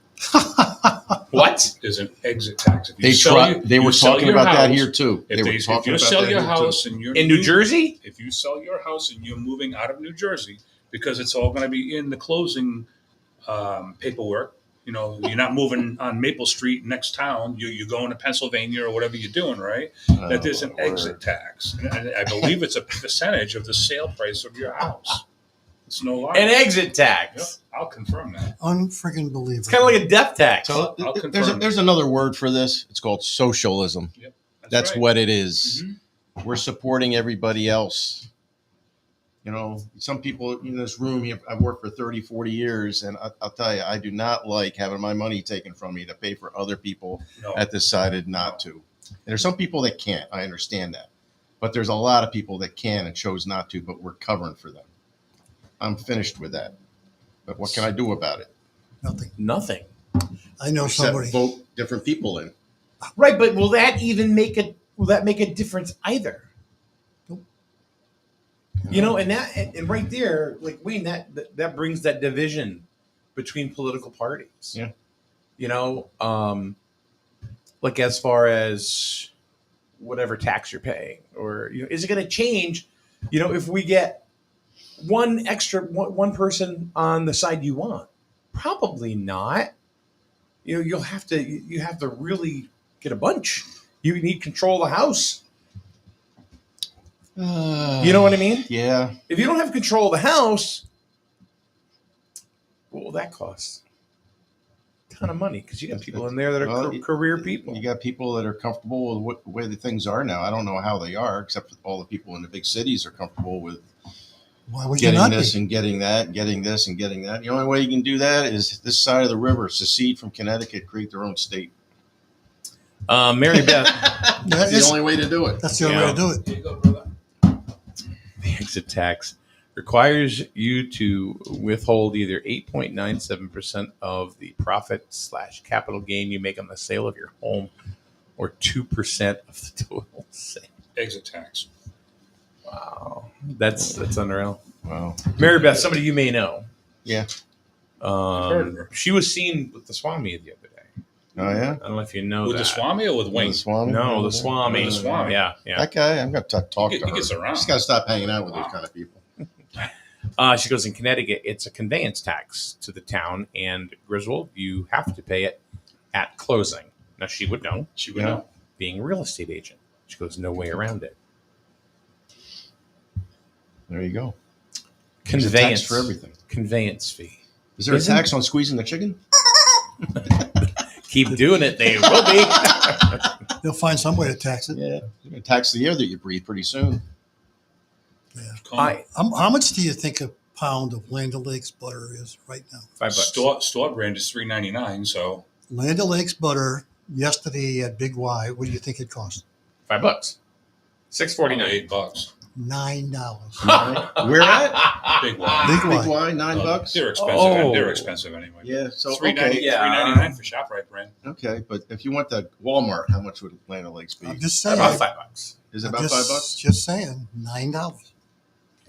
What? There's an exit tax. If you They were sell talking your about that house- here too. If, They were if talking you about sell that your here, too. house and you're In New Jersey? if you sell your house and you're moving out of New Jersey, because it's all going to be in the closing paperwork. You're not moving on Maple Street next town. You're going to Pennsylvania or whatever you're doing, right? That there's an Oh, word. exit tax. And I believe it's a percentage of the sale price of your house. It's no lie. An exit Yep, tax. I'll confirm that. Unfreaking believable. It's kind of like a death tax. So I'll confirm. there's another word for this. It's called socialism. That's right. what it is. Mhm. We're supporting everybody else. Some people in this room, I've worked for 30, 40 years, and I'll tell you, I do not like having my money taken from me to pay for other people No. that decided not to. And there's some people that can't. I understand that. But there's a lot of people that can and chose not to, but we're covering for them. I'm finished with that. But what can I do about it? Nothing. Nothing. I know Except somebody. vote different people in. Right, but will that make a difference either? Nope. And right there, like Wayne, that brings that division between political parties. Yeah. Like as far as whatever tax you're paying, or is it going to change? If we get one person on the side you want, probably not. You have to really get a bunch. You need control of the house. You know what I mean? Yeah. If you don't have control of the house, what will that cost? A ton of money, because you got people in there that are Well, career people. You got people that are comfortable with the way the things are now. I don't know how they are, except all the people in the big cities are comfortable with Why would you getting not this be? and getting that, getting this and getting that. The only way you can do that is this side of the river, secede from Connecticut, create their own state. Mary Beth, That's the only way to do it. That's the only way to do it. Here you go, brother. the exit tax requires you to withhold either 8.97% of the profit/capital gain you make on the sale of your home, or 2% of the total sale. Exit tax. Wow, that's unreal. Wow. Mary Beth, somebody you may know. Yeah. heard of her. She was seen with the Swami the other day. Oh, yeah? I don't know if you know With that. the Swami or with Wayne? The Swami? No, the Swami. The Swami. Yeah. That guy, I'm going to talk He to her. gets around. Just got to stop hanging out with Wow. those kind of people. She goes, in Connecticut, it's a conveyance tax to the town, and Griswold, you have to pay it at closing. Now, she would know, She would Yeah. know. being a real estate agent. She goes, no way around it. There you go. There's a tax Conveyance for everything. Conveyance fee. Is there a Isn't- tax on squeezing the chicken? Keep doing it. They will be. They'll find some way to tax it. Yeah. You're going to tax the air that you breathe pretty soon. How much do you think a pound of Land O'Lakes butter is right now? $5. Store brand is $3.99. So Land O'Lakes butter yesterday at Big Y. What do you think it cost? $5. $6.49. $8. $9. Where at? Big one. Big Big Y. Y, $9. They're expensive. Oh. They're expensive anyway. Yeah. So, $3.99 okay. Yeah. $3.99 for ShopRite brand. Okay. But if you went to Walmart, how much would Land O'Lakes be? I'm just saying. About $5. Is it I'm about just, $5? Just saying. $9.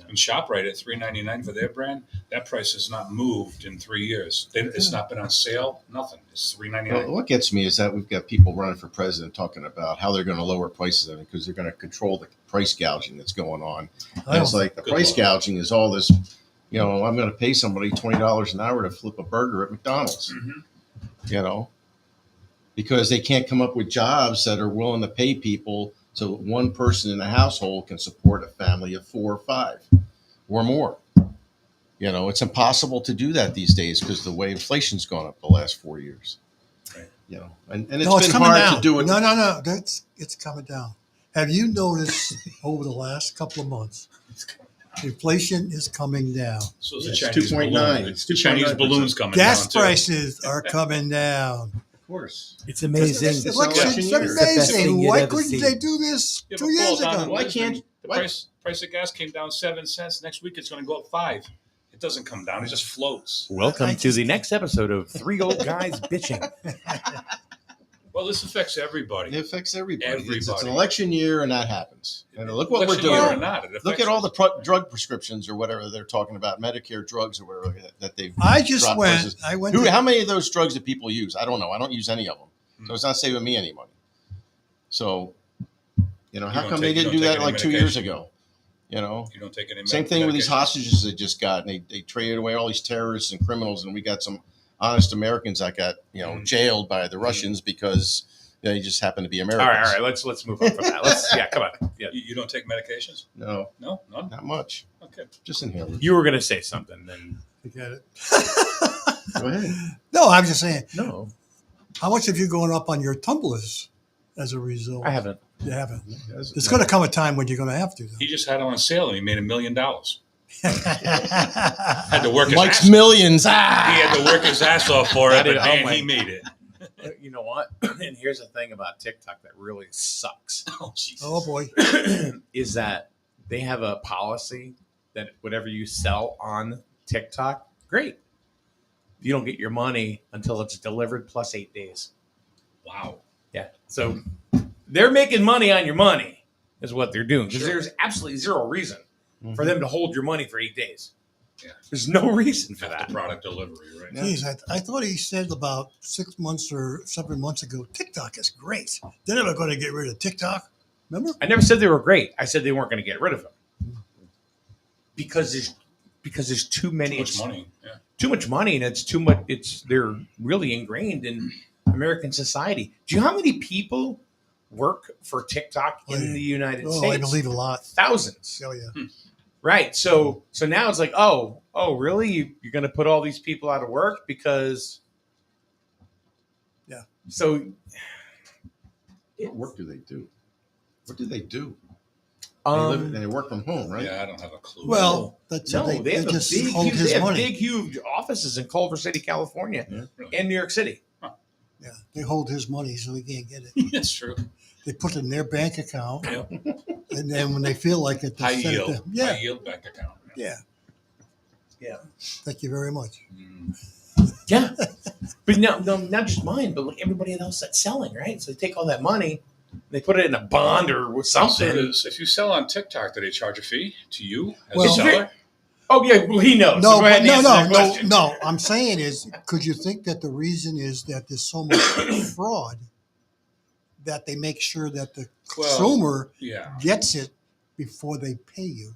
And ShopRite at $3.99 for their brand, that price has not moved in 3 years. It's not been on sale. Nothing. It's $3.99. Well, what gets me is that we've got people running for president talking about how they're going to lower prices on it because they're going to control the price gouging that's going on. I And it's don't- like the Good price luck. gouging is all this, I'm going to pay somebody $20 an hour to flip a burger at McDonald's, Mhm. because they can't come up with jobs that are willing to pay people so one person in a household can support a family of 4 or 5 or more. It's impossible to do that these days because the way inflation's gone up the last 4 years. you know, and it's No, it's been coming hard down. to do it. No. It's coming down. Have you noticed over the last couple of months, inflation is coming down. So it's Yeah, a it's Chinese 2.9. balloon. It's The Chinese 2.9%. balloon's coming Gas down too. prices are coming down. Of course. It's amazing. It's an Election's election year. It's the best thing amazing. you'd Why ever couldn't see. they do this Yeah, 2 but years Paul, down ago? in Why Lisbon, can't- the why- price of gas came down 7 cents? Next week it's going to go up 5. It doesn't come down; it just floats. Welcome I to just- the next episode of Three Old Guys Bitching. Well, this affects everybody. It affects everybody. It's an Everybody. election year, and that happens. And look what we're Election year doing. or not, it affects Look at all us. the drug prescriptions or whatever they're talking about, Medicare drugs or whatever that they've. I just dropped went. prices. I went. To, How many of those drugs do people use? I don't know. I don't use any of them, Hmm. so it's not saving me any money. So, how don't come take- they you didn't don't do take that any like 2 years medication. ago? You don't take any. Same thing with these medications. hostages they just got. And they traded away all these terrorists and criminals, and we got some honest Americans that got Mhm. jailed by the Russians because they just happen to be All Americans. right. Let's move on from that. Come on. Yeah. You don't take medications? No, No, none. not much. Okay. Just inhalers. You were gonna say something, then forget it. Go ahead. No, I'm just saying. no, How much have you gone up on your tumblers as a result? I haven't. You haven't. That's- There's going to come a time when you're going to have to. He just had it on sale and he made $1 million. Had Had to work his Mike's ass. millions. He had to work his ass off for I it, did- but oh man, my- he made it. You know what? And here's the thing about TikTok that really sucks Oh, Jesus. Oh boy. is that they have a policy that whatever you sell on TikTok, great. You don't get your money until it's delivered plus 8 days. Wow. Yeah. So they're making money on your money, is what they're doing. Because Sure. there's absolutely zero reason Mhm. for them to hold your money for 8 days. Yeah. There's no reason for After that. product delivery, right? Yeah. Geez, I thought he said about 6 months or 7 months ago, TikTok is great. They're never going to get rid of TikTok. Remember? I never said they were great. I said they weren't going to get rid of them because there's too many. Too much money. Yeah. Too much money, and it's too much. They're really ingrained in American society. Do you know how many people work for TikTok in the United Oh, States? I believe a lot. Thousands. Oh, yeah. Right. So now it's like, oh, really? You're going to put all these people out of work because? Yeah. So. What work do they do? What do they do? They work from home, right? Yeah, I don't have a clue. Well, that's No, they have just big, hold huge, his they have money. big, huge offices in Culver City, California, Yeah. Really? and New York City. Yeah, they hold his money so he can't get it. That's true. They put it in their bank account, Yeah. and then when they feel like it, High they send it yield. to him. Yeah, High yield bank account. yeah. Yeah. Thank you very much. Mm. Yeah, but no, not just mine, but like everybody else that's selling, right? So they take all that money, they put it in a bond or So something. if you sell on TikTok, do they charge a fee to you as Well- a seller? Oh yeah, well he knows. No, so go ahead but and answer that question. no. I'm saying is, could you think that the reason is that there's so much fraud that they make sure that the Well, consumer Yeah, gets it before they pay you?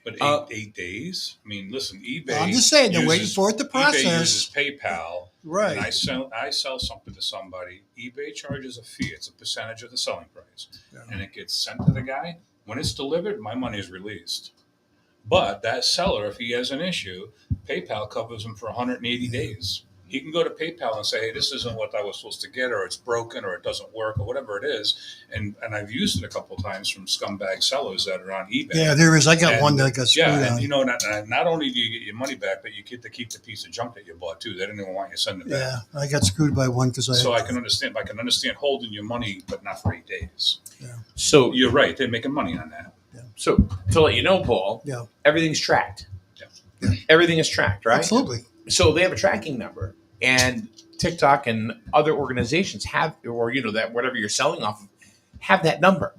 but Uh, 8 days. I mean, listen, eBay. I'm just saying they're waiting uses- for it to eBay uses process. PayPal. Right. And I sell something to somebody. eBay charges a fee. It's a percentage of the selling price, Yeah. and it gets sent to the guy. When it's delivered, my money is released. But that seller, if he has an issue, PayPal covers him for 180 days. He can go to PayPal and say, "Hey, this isn't what I was supposed to get, or it's broken, or it doesn't work, or whatever it is." And I've used it a couple times from scumbag sellers that are on eBay. Yeah, there is. I got And- one that got screwed Yeah, on. and you know, not only do you get your money back, but you get to keep the piece of junk that you bought too. They didn't even want you to send it back. Yeah, I got screwed by one because So I can understand. I can understand holding your money, but not for 8 days. So You're right. They're making money on that. so to let you know, Paul, Yeah. everything's tracked. Yeah. Everything is tracked, right? Absolutely. So they have a tracking number, and TikTok and other organizations have, or that whatever you're selling off of, have that number.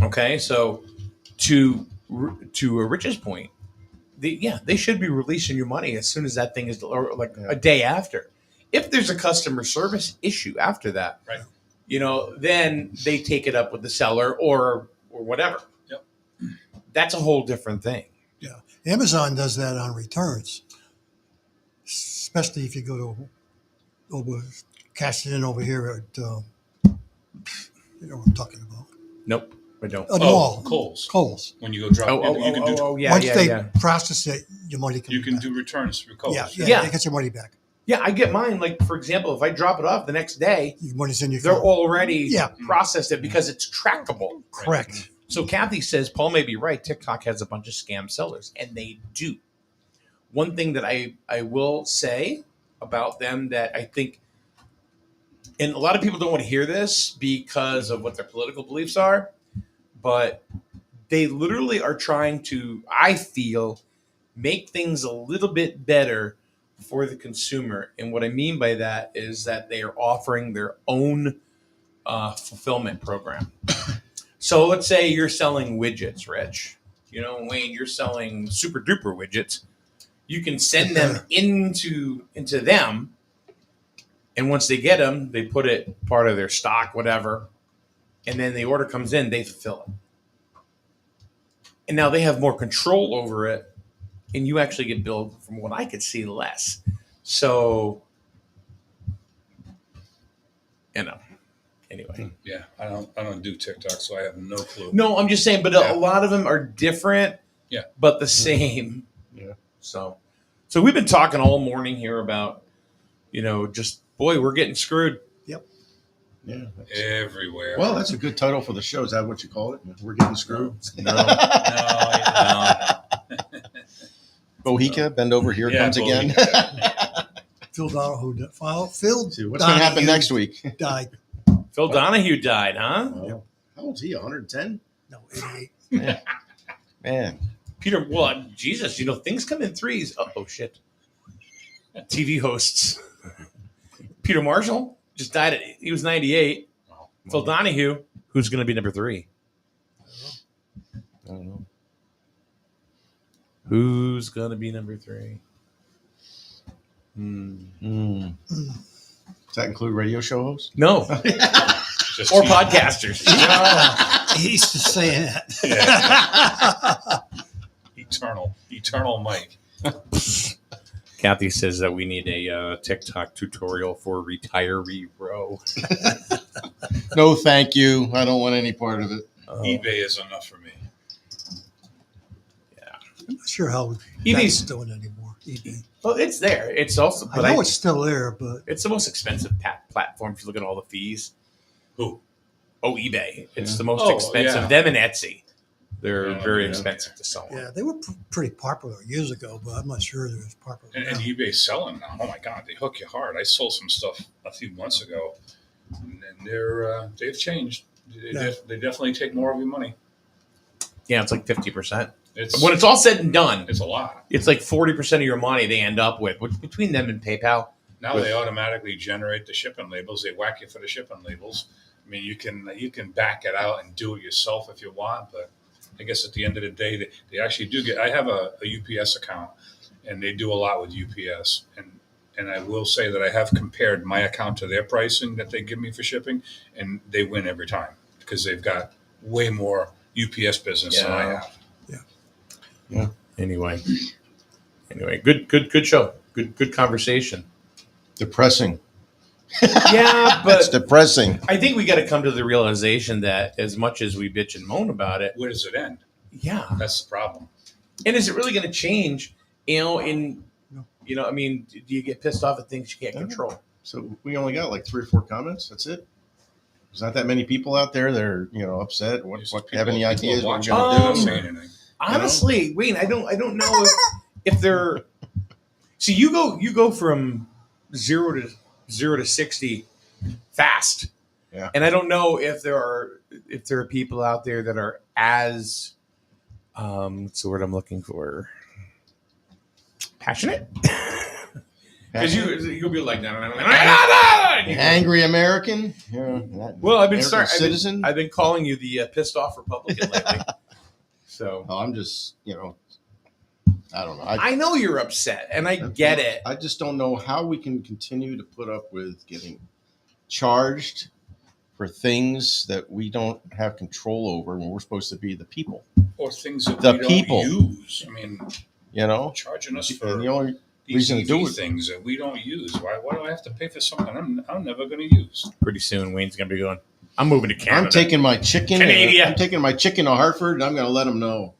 Okay, so to Rich's point, they should be releasing your money as soon as that thing is, or like a day after. If there's a customer service issue after that, Right. Then they take it up with the seller or whatever. Yep. That's a whole different thing. Amazon does that on returns, especially if you go to cash it in over here at, you know what I'm talking about. Nope, I don't. A mall. Kohl's. Coles. When you go drop, you can do yeah, Once yeah, they yeah. process it, your money comes you can back. do returns through Kohl's. Yeah, Yeah. you get your money back. Yeah, I get mine. Like, for example, if I drop it off the next day, Your money's in your they're phone. already Yeah. processed it because it's trackable. Correct. So Kathy says, Paul may be right. TikTok has a bunch of scam sellers, and they do. One thing that I will say about them that I think, and a lot of people don't want to hear this because of what their political beliefs are, but they literally are trying to, I feel, make things a little bit better for the consumer. And what I mean by that is that they are offering their own fulfillment program. So let's say you're selling widgets, Rich. You know, Wayne, you're selling super duper widgets. You can send them into them, and once they get them, they put it part of their stock, whatever, and then the order comes in, they fulfill it. And now they have more control over it, and you actually get billed, from what I could see, less. So, you know, anyway. Yeah, I don't do TikTok, so I have no clue. No, I'm just saying, but Yeah. a lot of them are different, Yeah. but the same. Yeah. So we've been talking all morning here about, just, boy, we're getting screwed. Yeah. Everywhere. Well, that's a good title for the show. Is that what you call it? We're getting screwed. No. no. Bohica, bend over, here Yeah, comes again. Phil Donahue filed. Phil See, what's going to happen Donahue next week? died. Phil Donahue died, huh? Wow. How old's he? 110? No, 88. Man. Peter, well, Jesus, things come in threes. Oh, shit. TV hosts. Peter Marshall just died. He was 98. Wow. Phil Donahue, who's going to be number 3? I don't know. Who's going to be number 3? Does that include radio show hosts? No. Just Or TV. podcasters. He's just saying that. Yeah. Eternal Mike. Kathy says that we need a TikTok tutorial for retiree row. No, thank you. I don't want any part of it. eBay is enough for me. I'm not sure how eBay's- that's doing anymore. eBay. Well, it's there. It's also, I but know it's still there, but it's the most expensive platform if you look at all the fees. Who? Oh, eBay. It's Yeah. the most Oh, expensive. yeah. Them and Etsy. They're Yeah, very yeah. expensive to sell. yeah, they were pretty popular years ago, but I'm not sure they're as popular And now. eBay's selling now. Oh my God, they hook you hard. I sold some stuff a few months ago, and they've changed. They definitely take more of your money. Yeah, it's like 50%. It's When it's all said and done, it's a lot. it's like 40% of your money they end up with, which between them and PayPal. Now they automatically generate the shipping labels. They whack you for the shipping labels. I mean, you can back it out and do it yourself if you want, but I guess at the end of the day, they actually do get. I have a UPS account, and they do a lot with UPS. And I will say that I have compared my account to their pricing that they give me for shipping, and they win every time because they've got way more UPS business than I have. Anyway, good show. Good conversation. Depressing. Yeah, It's but depressing. I think we got to come to the realization that as much as we bitch and moan about it, Where does it end? yeah. That's the problem. And is it really going to change? No. I mean, do you get pissed off at things you can't control? So we only got like 3 or 4 comments. That's it. There's not that many people out there that are, upset. What have any ideas what we're watching? gonna They don't do? say anything. Honestly, Wayne, I don't know if they're. See, you go from 0 to 60 fast. Yeah. And I don't know if there are people out there that are as what's the word I'm looking for? Passionate? Because you'll be like, no. Angry American. Yeah, Well, I've been American citizen. I've been calling you the pissed off Republican lately. So Oh, I'm just, I don't know. I know you're upset, and I get it. I just don't know how we can continue to put up with getting charged for things that we don't have control over when we're supposed to be the people. Or things that The we don't people. use. I mean, And charging us the for only these reason to do EV it- things that we don't use. Why do I have to pay for something I'm never going to use? Pretty soon, Wayne's gonna be going. I'm moving to Canada. I'm taking my chicken. Canada. I'm taking my chicken to Hartford, and I'm going to let them know.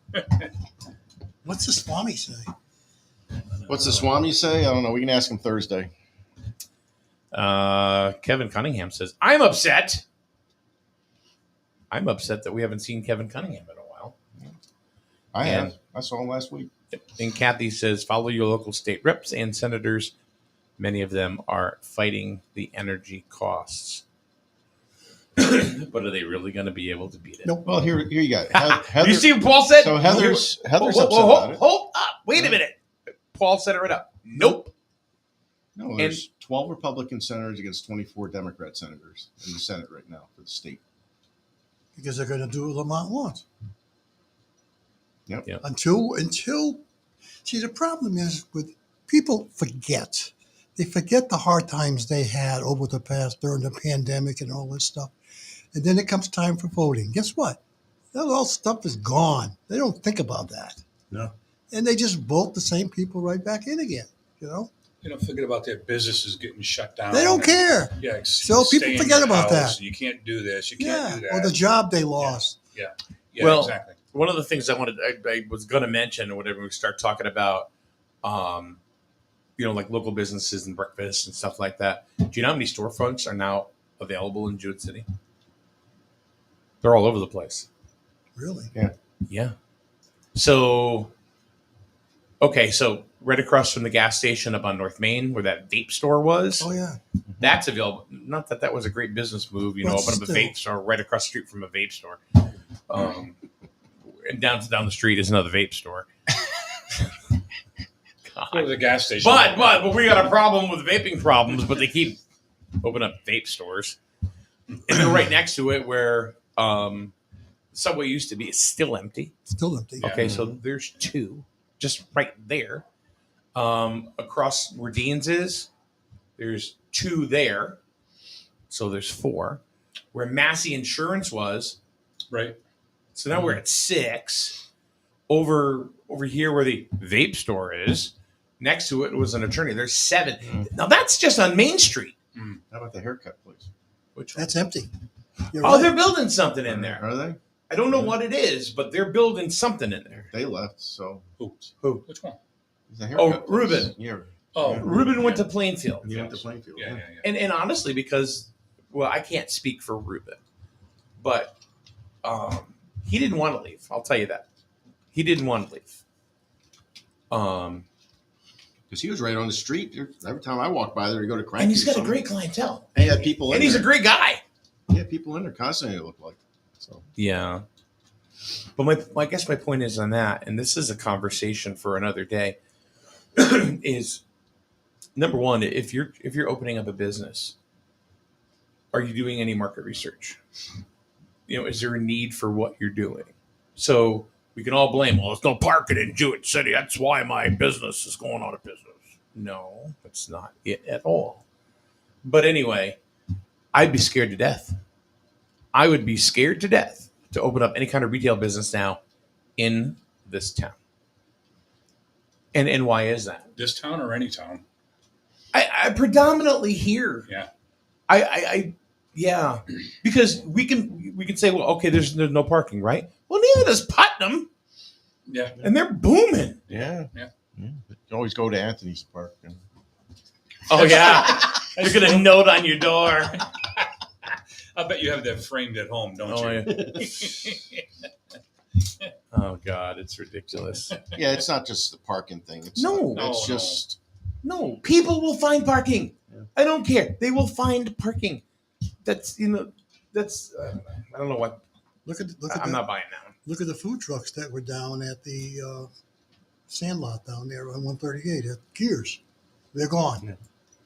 What's the Swami say? What's the Swami say? I don't know. We can ask him Thursday. Kevin Cunningham says, I'm upset. I'm upset that we haven't seen Kevin Cunningham in a while. I And- have. I saw him last week. And Kathy says, follow your local state reps and senators. Many of them are fighting the energy costs. But are they really going to be able to beat it? Nope. Well, here you got it. Heather, You see what Paul said? so Heather's upset hold about it. up. Wait a minute. Paul set her up. Nope. No, there's 12 Republican senators against 24 Democrat senators in the Senate right now for the state. Because they're going to do what Lamont wants. Yep. Yep. Until, see, the problem is with people forget. They forget the hard times they had over the past during the pandemic and all this stuff. And then it comes time for voting. Guess what? That all stuff is gone. They don't think about that. No. And they just vote the same people right back in again, you know? Forget about their businesses getting shut down. They don't and- care. Yeah. So stay people in forget your about house, that. You can't do this. You Yeah. can't do that. Or the job they lost. Yeah, Well, exactly. One of the things I was going to mention whenever we start talking about, like local businesses and breakfast and stuff like that. Do you know how many storefronts are now available in Jewett City? They're all over the place. Really? Yeah. So, okay, so right across from the gas station up on North Main where that vape store was, Oh, yeah. that's available. Not that that was a great business move, But open up a still. vape store right across the street from a vape store. And down the street is another vape store. Go to the gas station. But we got a problem with vaping problems, but they keep opening up vape stores. And they're right next to it where Subway used to be. It's still empty. Still empty. Yeah. Okay, so there's two just right there. Across where Dean's is, there's two there. So there's four. Where Massey Insurance was, Right. so now we're at six. Over here where the vape store is, next to it was an attorney. There's seven. Now that's just on Main Street. How about the haircut place? Which one? That's empty. You're Oh, right. they're building something in there. Are they? I don't know what it is, but they're building something in there. They left, so Who? Which one? the Oh, haircut place. Ruben. Yeah. Oh, Ruben went to Plainfield. He went to Plainfield. Yeah. And honestly, because, well, I can't speak for Ruben, but he didn't want to leave. I'll tell you that. He didn't want to leave. Because he was right on the street. Every time I walk by there to go to Cranky. And he's got a something. great clientele. And he had people in And he's a there. great guy. He had people in there constantly, it looked like. So Yeah. But I guess my point is on that, and this is a conversation for another day, is number one, if you're opening up a business, are you doing any market research? Is there a need for what you're doing? So we can all blame, well, there's no parking in Jewett City. That's why my business is going out of business. No, that's not it at all. But anyway, I'd be scared to death. I would be scared to death to open up any kind of retail business now in this town. And why is that? This town or any town? I predominantly here. Yeah. Yeah, because we can say, well, okay, there's no parking, right? Well, neither does Putnam, Yeah. and they're booming. yeah. Yeah. You always go to Anthony's Park. Oh yeah, you're gonna note on your door. I bet you have that framed at home, don't Oh, you? yeah. Oh God, it's ridiculous. Yeah, it's not just the parking thing. It's No. not, it's No, just No, people will find parking. Yeah. I don't care. They will find parking. That's I don't know what. I'm not buying that one. Look at the food trucks that were down at the Sandlot down there on 138 at Gears. They're gone. Yeah.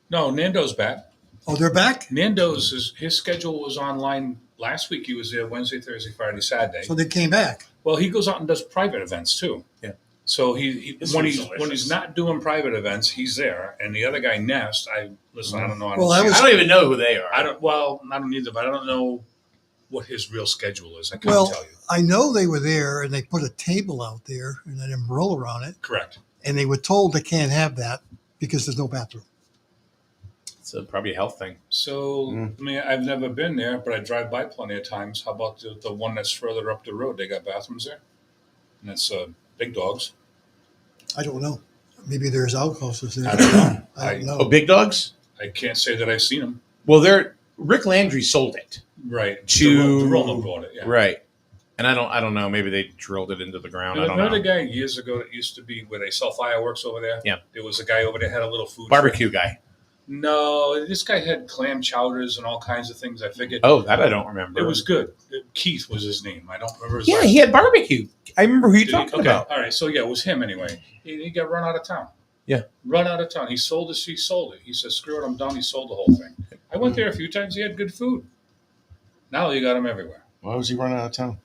No, Nando's back. Oh, they're back? Nando's his schedule was online last week. He was there Wednesday, Thursday, Friday, Saturday. So they came back. Well, he goes out and does private events too. Yeah. So he This when is he's delicious. not doing private events, he's there. And the other guy, Nest, I don't know. Well, I was- I don't even know who they are. I don't either, but I don't know what his real schedule is. I can't Well, tell you. I know they were there and they put a table out there and an umbrella around it. Correct. And they were told they can't have that because there's no bathroom. It's probably a health thing. So, I mean, I've never been there, but I drive by plenty of times. How about the one that's further up the road? They got bathrooms there, and it's Big Dogs. I don't know. Maybe there's outhouses there. I don't know. I don't know. Oh, Big Dogs? I can't say that I've seen them. Well, Rick Landry sold it. Right. To DeRomo bought it. Yeah. Right. And I don't know. Maybe they drilled it into the ground. I don't Remember know. the guy years ago that used to be where they sell fireworks over there? Yeah. There was a guy over there had a little food Barbecue guy. truck. No, this guy had clam chowders and all kinds of things. I figured. Oh, that I don't remember. It was good. Keith was his name. I don't remember his Yeah, last he had barbecue. I remember who you talking Okay. about. All right. So yeah, it was him anyway. He got run out of town. Yeah. Run out of town. He sold it. He sold it. He said, "Screw it, I'm done." He sold the whole thing. I went there a few times. He had good food. Now you got him everywhere Why was he running out of town?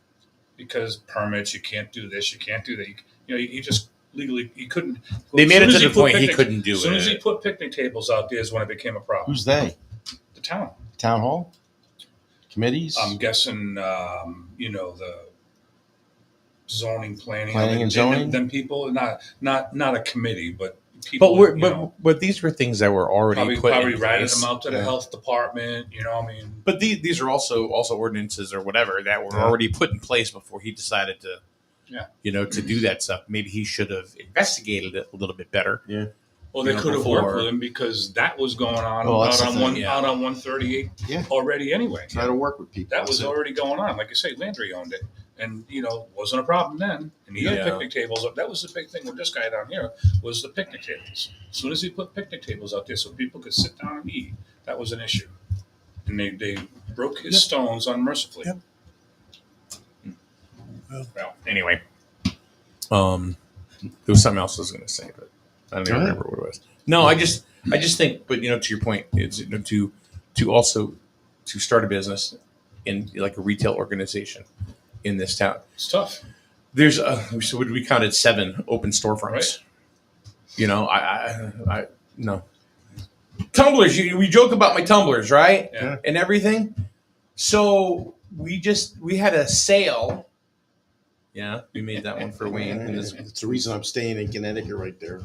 because permits. You can't do this. You can't do that. He just legally he couldn't. They made it as to soon as the put point he picnic- couldn't do As soon as he it. put picnic tables out there is when it became a problem. Who's they? The town? Town hall? Committees? I'm guessing. The zoning, planning, Planning and zoning? Them people, not a committee, but people. But these were things that were already probably in ratted place. them out to the Yeah. health department. But these are also ordinances or whatever that were Yeah. already put in place before he decided to, Yeah. To do that stuff. Maybe he should have investigated it a little bit better. Well, they You know, could have before- worked with him because that was going on Well, that's out the on thing, yeah. out on 138 Yeah. already anyway. Try to work with people. That was That's it. already going on. Like you say, Landry owned it, and wasn't a problem then. And he had Yeah. picnic tables up. That was the big thing with this guy down here was the picnic tables. As soon as he put picnic tables out there so people could sit down and eat, that was an issue. And they broke his Yep. stones unmercifully. Yep. Well, Anyway, there was something else I was going to say, but I don't even Go ahead. remember what it was. No, I just think, but to your point, it's to also to start a business in like a retail organization in this town. it's tough. There's so we counted 7 open storefronts. I no tumblers. We joke about my tumblers, right? Yeah. And everything. So we had a sale. Yeah, we made that one for Wayne. And this It's the reason I'm staying in Connecticut right there.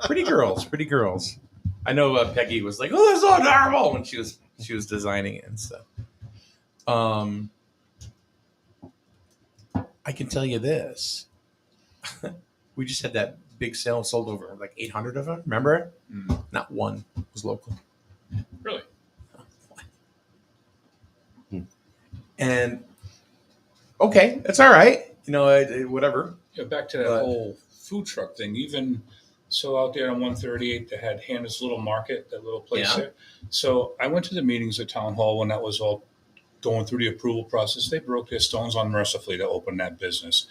pretty girls. I know Peggy was like, "Oh, that's so adorable" when she was designing it and stuff. I can tell you this: we just had that big sale and sold over like 800 of them. Remember? Mm. Not one was local. Really? And okay, that's all right. Whatever. Back to that But- whole food truck thing. Even so, out there on 138, they had Hannah's Little Market, that little place Yeah. there. So I went to the meetings at Town Hall when that was all going through the approval process. They broke their stones unmercifully to open that business.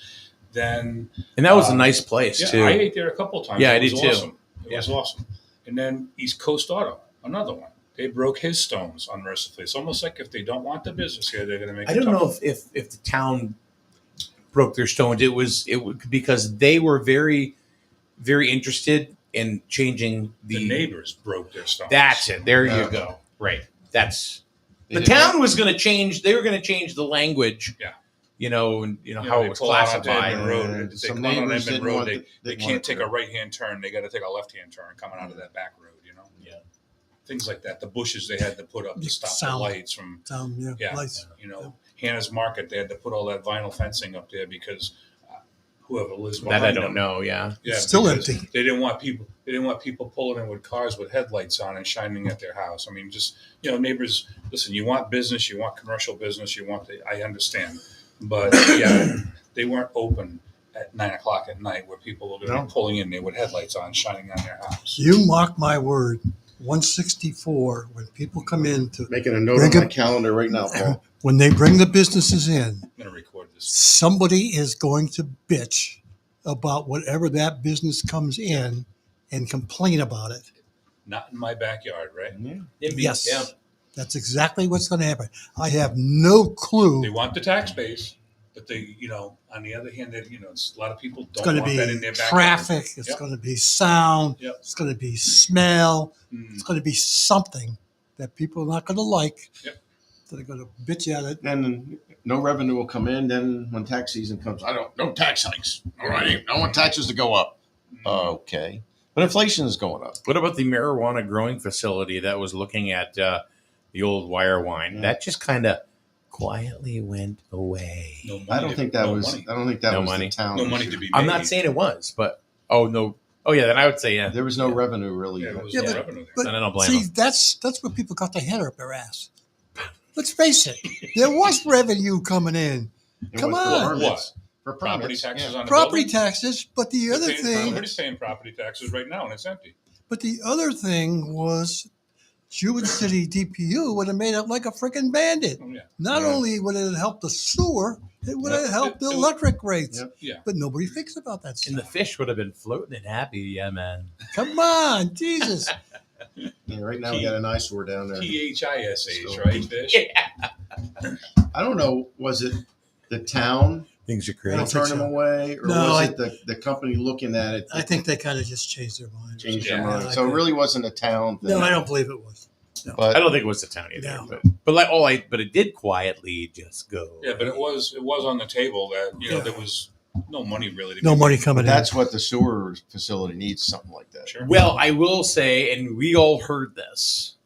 Then, And that was a nice place yeah, too. I ate there a couple of times. Yeah, it I was did too. awesome. It was awesome. And then East Coast Auto, another one. They broke his stones unmercifully. It's almost like if they don't want the business here, they're going to make I it don't tough. know if the town broke their stones. It was because they were very, very interested in changing The neighbors broke their stones. That's it. There Yeah. you go. Right. That's They the didn't town was going to change. They were going to change the language. Yeah. How they it was pull out onto classified. Edmund Road. They Some come out on neighbors Edmund didn't Road. want They didn't want can't it take to- a right-hand turn. They got to take a left-hand turn coming out of that back road. Yeah. Things like that. The bushes they had to put up to stop the Sound. lights from. Sound, Yeah. lights. Hannah's Market. They had to put all that vinyl fencing up there because whoever lives That behind I don't them- know. Yeah. Yeah, Still because empty. They didn't want people. They didn't want people pulling in with cars with headlights on and shining at their house. I mean, just neighbors. Listen, you want business, you want commercial business, you want. I understand, but yeah, they weren't open at 9:00 at night where people were going to No. be pulling in there with headlights on, shining on their house. You mark my word, 164, when people come in to, Making a note Bring on my it- calendar right now, Paul. when they bring the businesses in, I'm going to record this. somebody is going to bitch about whatever that business comes in and complain about it. Not in my backyard, right? Yes. Yeah. That's exactly what's going to happen. I have no They clue. want the tax base, but they, on the other hand, a lot of people It's don't going to want that in be their backyard. traffic. It's Yep. going to be sound. Yep. It's going to be smell. Mm. It's going to be something that people are not going to like. Yep. That are going to bitch at it. Then no revenue will come in. Then when tax season comes, no tax hikes. All right, I want taxes to go up. Okay, but inflation is going up. What about the marijuana growing facility that was looking at the old wire wine? Yeah. That just kind of quietly went away. No money I don't to- think that no was. money. I don't think that No was money. the town. No money to be made. I'm not saying it was, but no, Oh yeah, then I would say yeah. There was no revenue really. Yeah, it was Yeah, no but- revenue there. But And I don't blame see, them. that's what people got their head up their ass. Let's face it, there was revenue coming in. It Come was for on. permits. For Property permits, taxes yeah. on the Property building? taxes, but the They're other paying- thing, Somebody's paying property taxes right now, and it's empty. but the other thing was, Jewett City DPU would have made out like a freaking bandit. Oh, yeah. Not Yeah. only would it have helped the sewer, it would Yep. have helped the It- it- electric rates. Yep. Yeah. But nobody thinks about that And the stuff. fish would have been floating and happy. Yeah, man. Come on, Jesus. Yeah, right now we got an eyesore down there. THISH, So- right, Fish? I don't know. Was it the town Things are I crazy. don't that think turned them so. away, or No, was it the company looking at it I that think they kind of just changed their mind. changed Yeah, their mind? I So it think- really wasn't a town thing. No, I don't believe it was. But I don't think it was the town either. No. But but it did quietly just go. Yeah, but it was on the table that Yeah. there was no money really. To No be money made. coming in. that's what the sewer facility needs, something like that. Sure. Well, I will say, and we all heard this,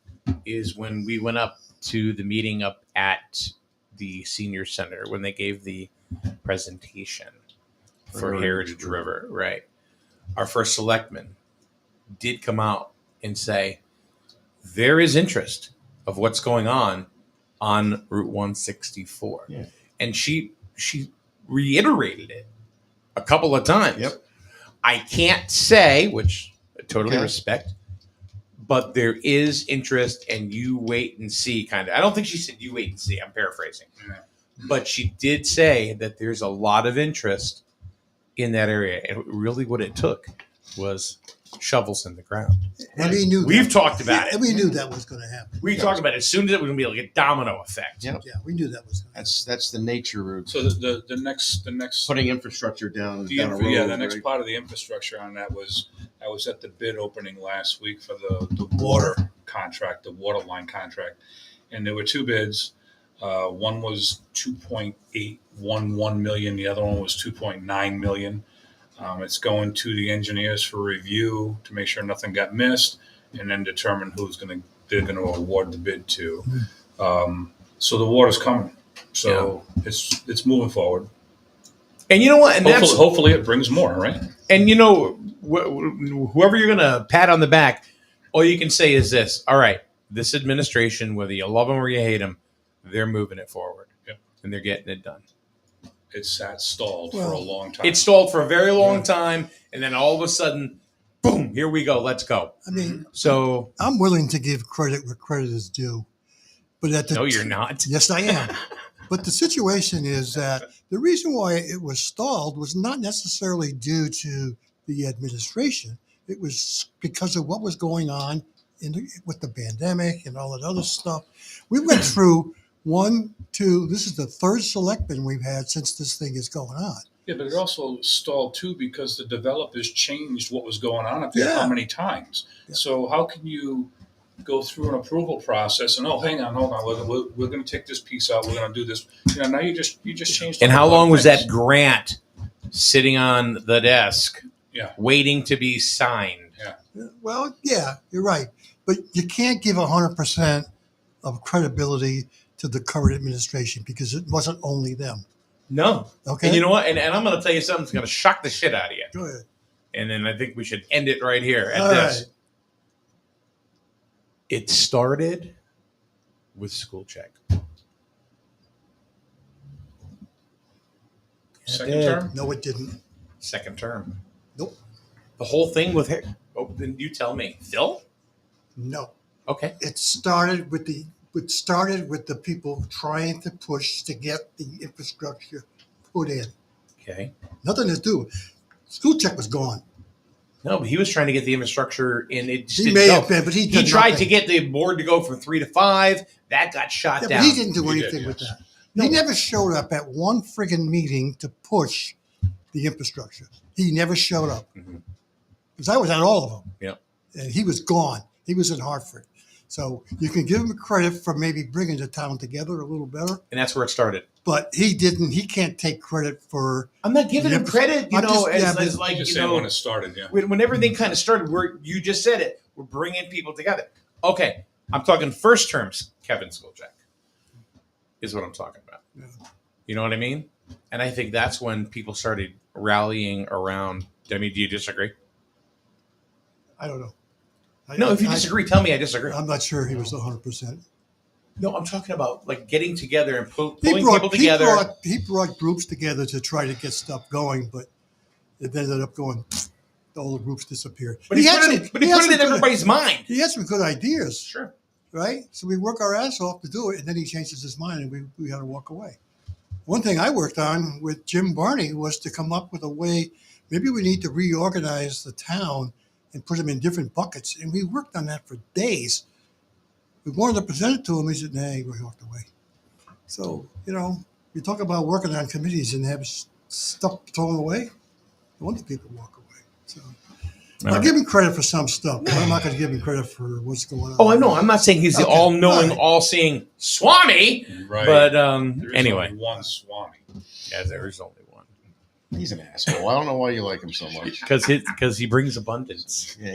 is when we went up to the meeting up at the senior center when they gave the presentation for Heritage River, right? Our first selectman did come out and say there is interest of what's going on Route 164. Yeah. And she reiterated it a couple of times. Yep. I can't say, which I totally Okay. respect, but there is interest, and you wait and see kind of. I don't think she said you wait and see. I'm paraphrasing. Yeah. But she did say that there's a lot of interest in that area. And really what it took was shovels in the ground. And we knew We've that. talked about Yeah, it. and we knew that was going to happen. We talked about it. As soon as it was going to be like a domino effect. Yep. Yeah, we knew that was going to happen. That's the nature of So the next putting infrastructure down the a road. the next right? part of the infrastructure on that was I was at the bid opening last week for the water contract, the water line contract, and there were two bids. One was 2.811 million. The other one was 2.9 million. It's going to the engineers for review to make sure nothing got missed, and then determine they're going to award the bid to. So the water's coming. So it's moving forward. And you know what? And Hopefully it brings more, right? and whoever you're going to pat on the back, all you can say is this: all right, this administration, whether you love them or you hate them, they're moving it forward. Yep. And they're getting it done. It sat stalled for Well, a long time. It stalled for a very long time, and then all of a sudden, boom, here we go. Let's go. I mean, So, I'm willing to give credit where credit is due. But at the no, you're not. Yes, I am. But the situation is that the reason why it was stalled was not necessarily due to the administration. It was because of what was going on with the pandemic and all that other stuff. We went through this is the third selectman we've had since this thing is going on. Yeah, but it also stalled too because the developers changed what was going on up there Yeah. how many times. Yeah. So how can you go through an approval process and hang on, hold on, we're going to take this piece out, we're going to do this. Now you just changed. And a how lot of long was things. that grant sitting on the desk, Yeah. waiting to be signed? Well, yeah, you're right. But you can't give 100% of credibility to the current administration because it wasn't only them. No. Okay? And you know what? And I'm going to tell you something that's going to shock the shit out of you. Go ahead. And then I think we should end it right here at All this. right. It started with school check. Second term? No, it didn't. Second term. Nope. The whole thing with her. Oh, then you tell me. Phil? No. Okay. It started with the people trying to push to get the infrastructure put in. Okay. Nothing to do. School check was gone. No, but he was trying to get the infrastructure in. It just He didn't may go. have been, but he He did tried nothing. to get the board to go from 3 to 5. That got shot Yeah, down. but he didn't do He did, anything with yes. that. He never showed up at one friggin' meeting to push the infrastructure. He never showed up. Mhm. Because I was at all of them. Yep. And he was gone. He was in Hartford. So you can give him credit for maybe bringing the town together a little better. And that's where it started. But he can't take credit for, I'm not giving him Yep. credit, I'm just- yeah, but- as like, Just you saying know, when it started, yeah. when everything kind of started, you just said it, we're bringing people together. Okay, I'm talking first terms, Kevin Schooljack, is what I'm talking about. Yeah. You know what I mean? And I think that's when people started rallying around. I mean, do you disagree? I don't know. No, if you disagree, tell me I disagree. I'm not sure he was 100%. No, I'm talking about like getting together and pulling He people together. he brought groups together to try to get stuff going, but it ended up going. All the groups disappeared. But he put it in everybody's mind. He had some good ideas, Sure. right? So we work our ass off to do it, and then he changes his mind, and we had to walk away. One thing I worked on with Jim Barney was to come up with a way. Maybe we need to reorganize the town and put them in different buckets, and we worked on that for days. We wanted to present it to him. He said, "Nah," he walked away. So you talk about working on committees and have stuff thrown away. No wonder people walk away. So I'll give him credit for some stuff, but I'm not going to give him credit for what's going on. Oh, I know. I'm not saying he's the Okay. all-knowing, Right. all-seeing Swami, Right. but There is anyway, only one Swami. yeah, there is only one He's an asshole. I don't know why you like him so much. because he brings abundance. Yeah.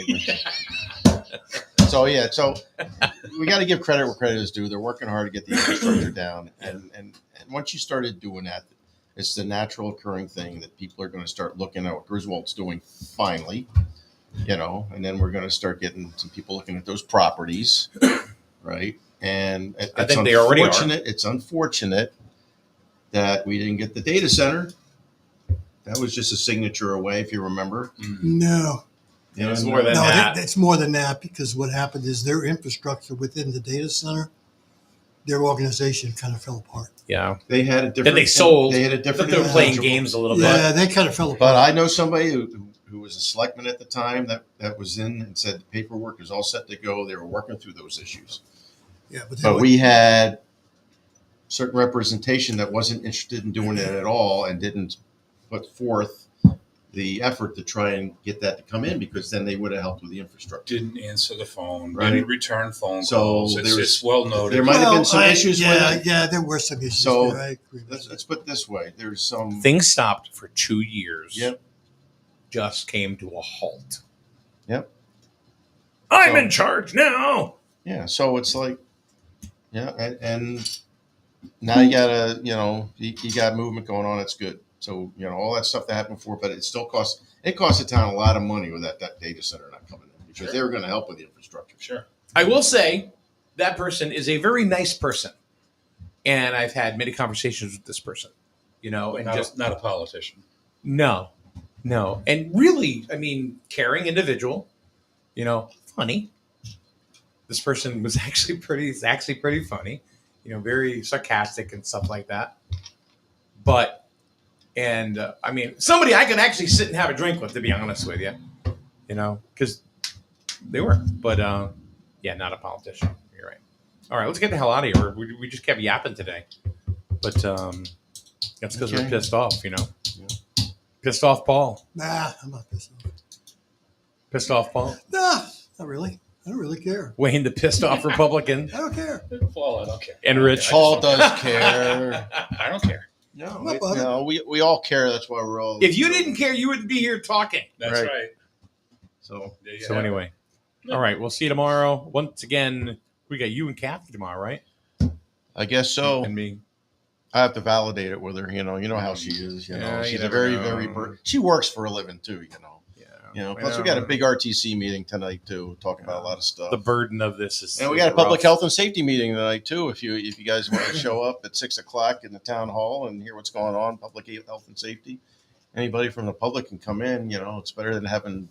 So we got to give credit where credit is due. They're working hard to get the infrastructure down, and once you started doing that, it's the natural occurring thing that people are going to start looking at what Griswold's doing finally, and then we're going to start getting some people looking at those properties, right? And I think they already are. It's unfortunate that we didn't get the data center. That was just a signature away, if you remember. No, It was more than no, that. it's more than that because what happened is their infrastructure within the data center, their organization kind of fell apart. Yeah. They had a different. Then they sold. They had a I thought different. they were playing individual. games a little bit. Yeah, they kind of fell But apart. I know somebody who was a selectman at the time that was in and said the paperwork was all set to go. They were working through those issues. Yeah, But we had certain representation that wasn't interested in doing it at all and didn't put forth the effort to try and get that to come in because then they would have helped with the infrastructure. Didn't answer the phone. Right. Didn't return phone So calls. there's- It's well noted. there might have been some issues with it. Yeah, there were some issues. So, there. I agree. with you. Let's put it this way. There's some. Things stopped for 2 years. Yep. Just came to a halt. Yep. I'm So- in charge now. Yeah. So it's like, and now you got you got movement going on. It's good. So, all that stuff that happened before, but it still cost the town a lot of money with that data center not coming in because Sure. they were going to help with the infrastructure. Sure. I will say that person is a very nice person. And I've had many conversations with this person, and Not a politician. no. And really, I mean, caring individual, funny. This person was actually pretty funny, very sarcastic and stuff like that. But, I mean, somebody I could actually sit and have a drink with, to be honest with you, because they were. But, yeah, not a politician. You're right. All right, let's get the hell out of here. We just kept yapping today. But that's because we're Okay. pissed off, Pissed off Paul. Nah, I'm not pissed off. Pissed off Paul. Nah, not really. I don't really care. Wayne, the pissed off Republican. I don't care. Well, I don't care. And Rich. Paul does care. I don't care. No, Not bothered. no, we all care. That's why we're all. If you didn't care, you wouldn't be here talking. That's Right. right. So There you So have it. anyway, all right, we'll see you tomorrow. Once again, we got you and Kathy tomorrow, right? I guess so. And me. I have to validate it with her. You know how she is. Yeah, you she's a never very, know. very. She works for a living too. Yeah. Plus we got a big RTC meeting tonight too, talking about a lot of stuff. The burden of this is. And we got a public rough. health and safety meeting tonight too. If you guys want to show up at 6:00 in the town hall and hear what's going on, public health and safety. Anybody from the public can come in. It's better than having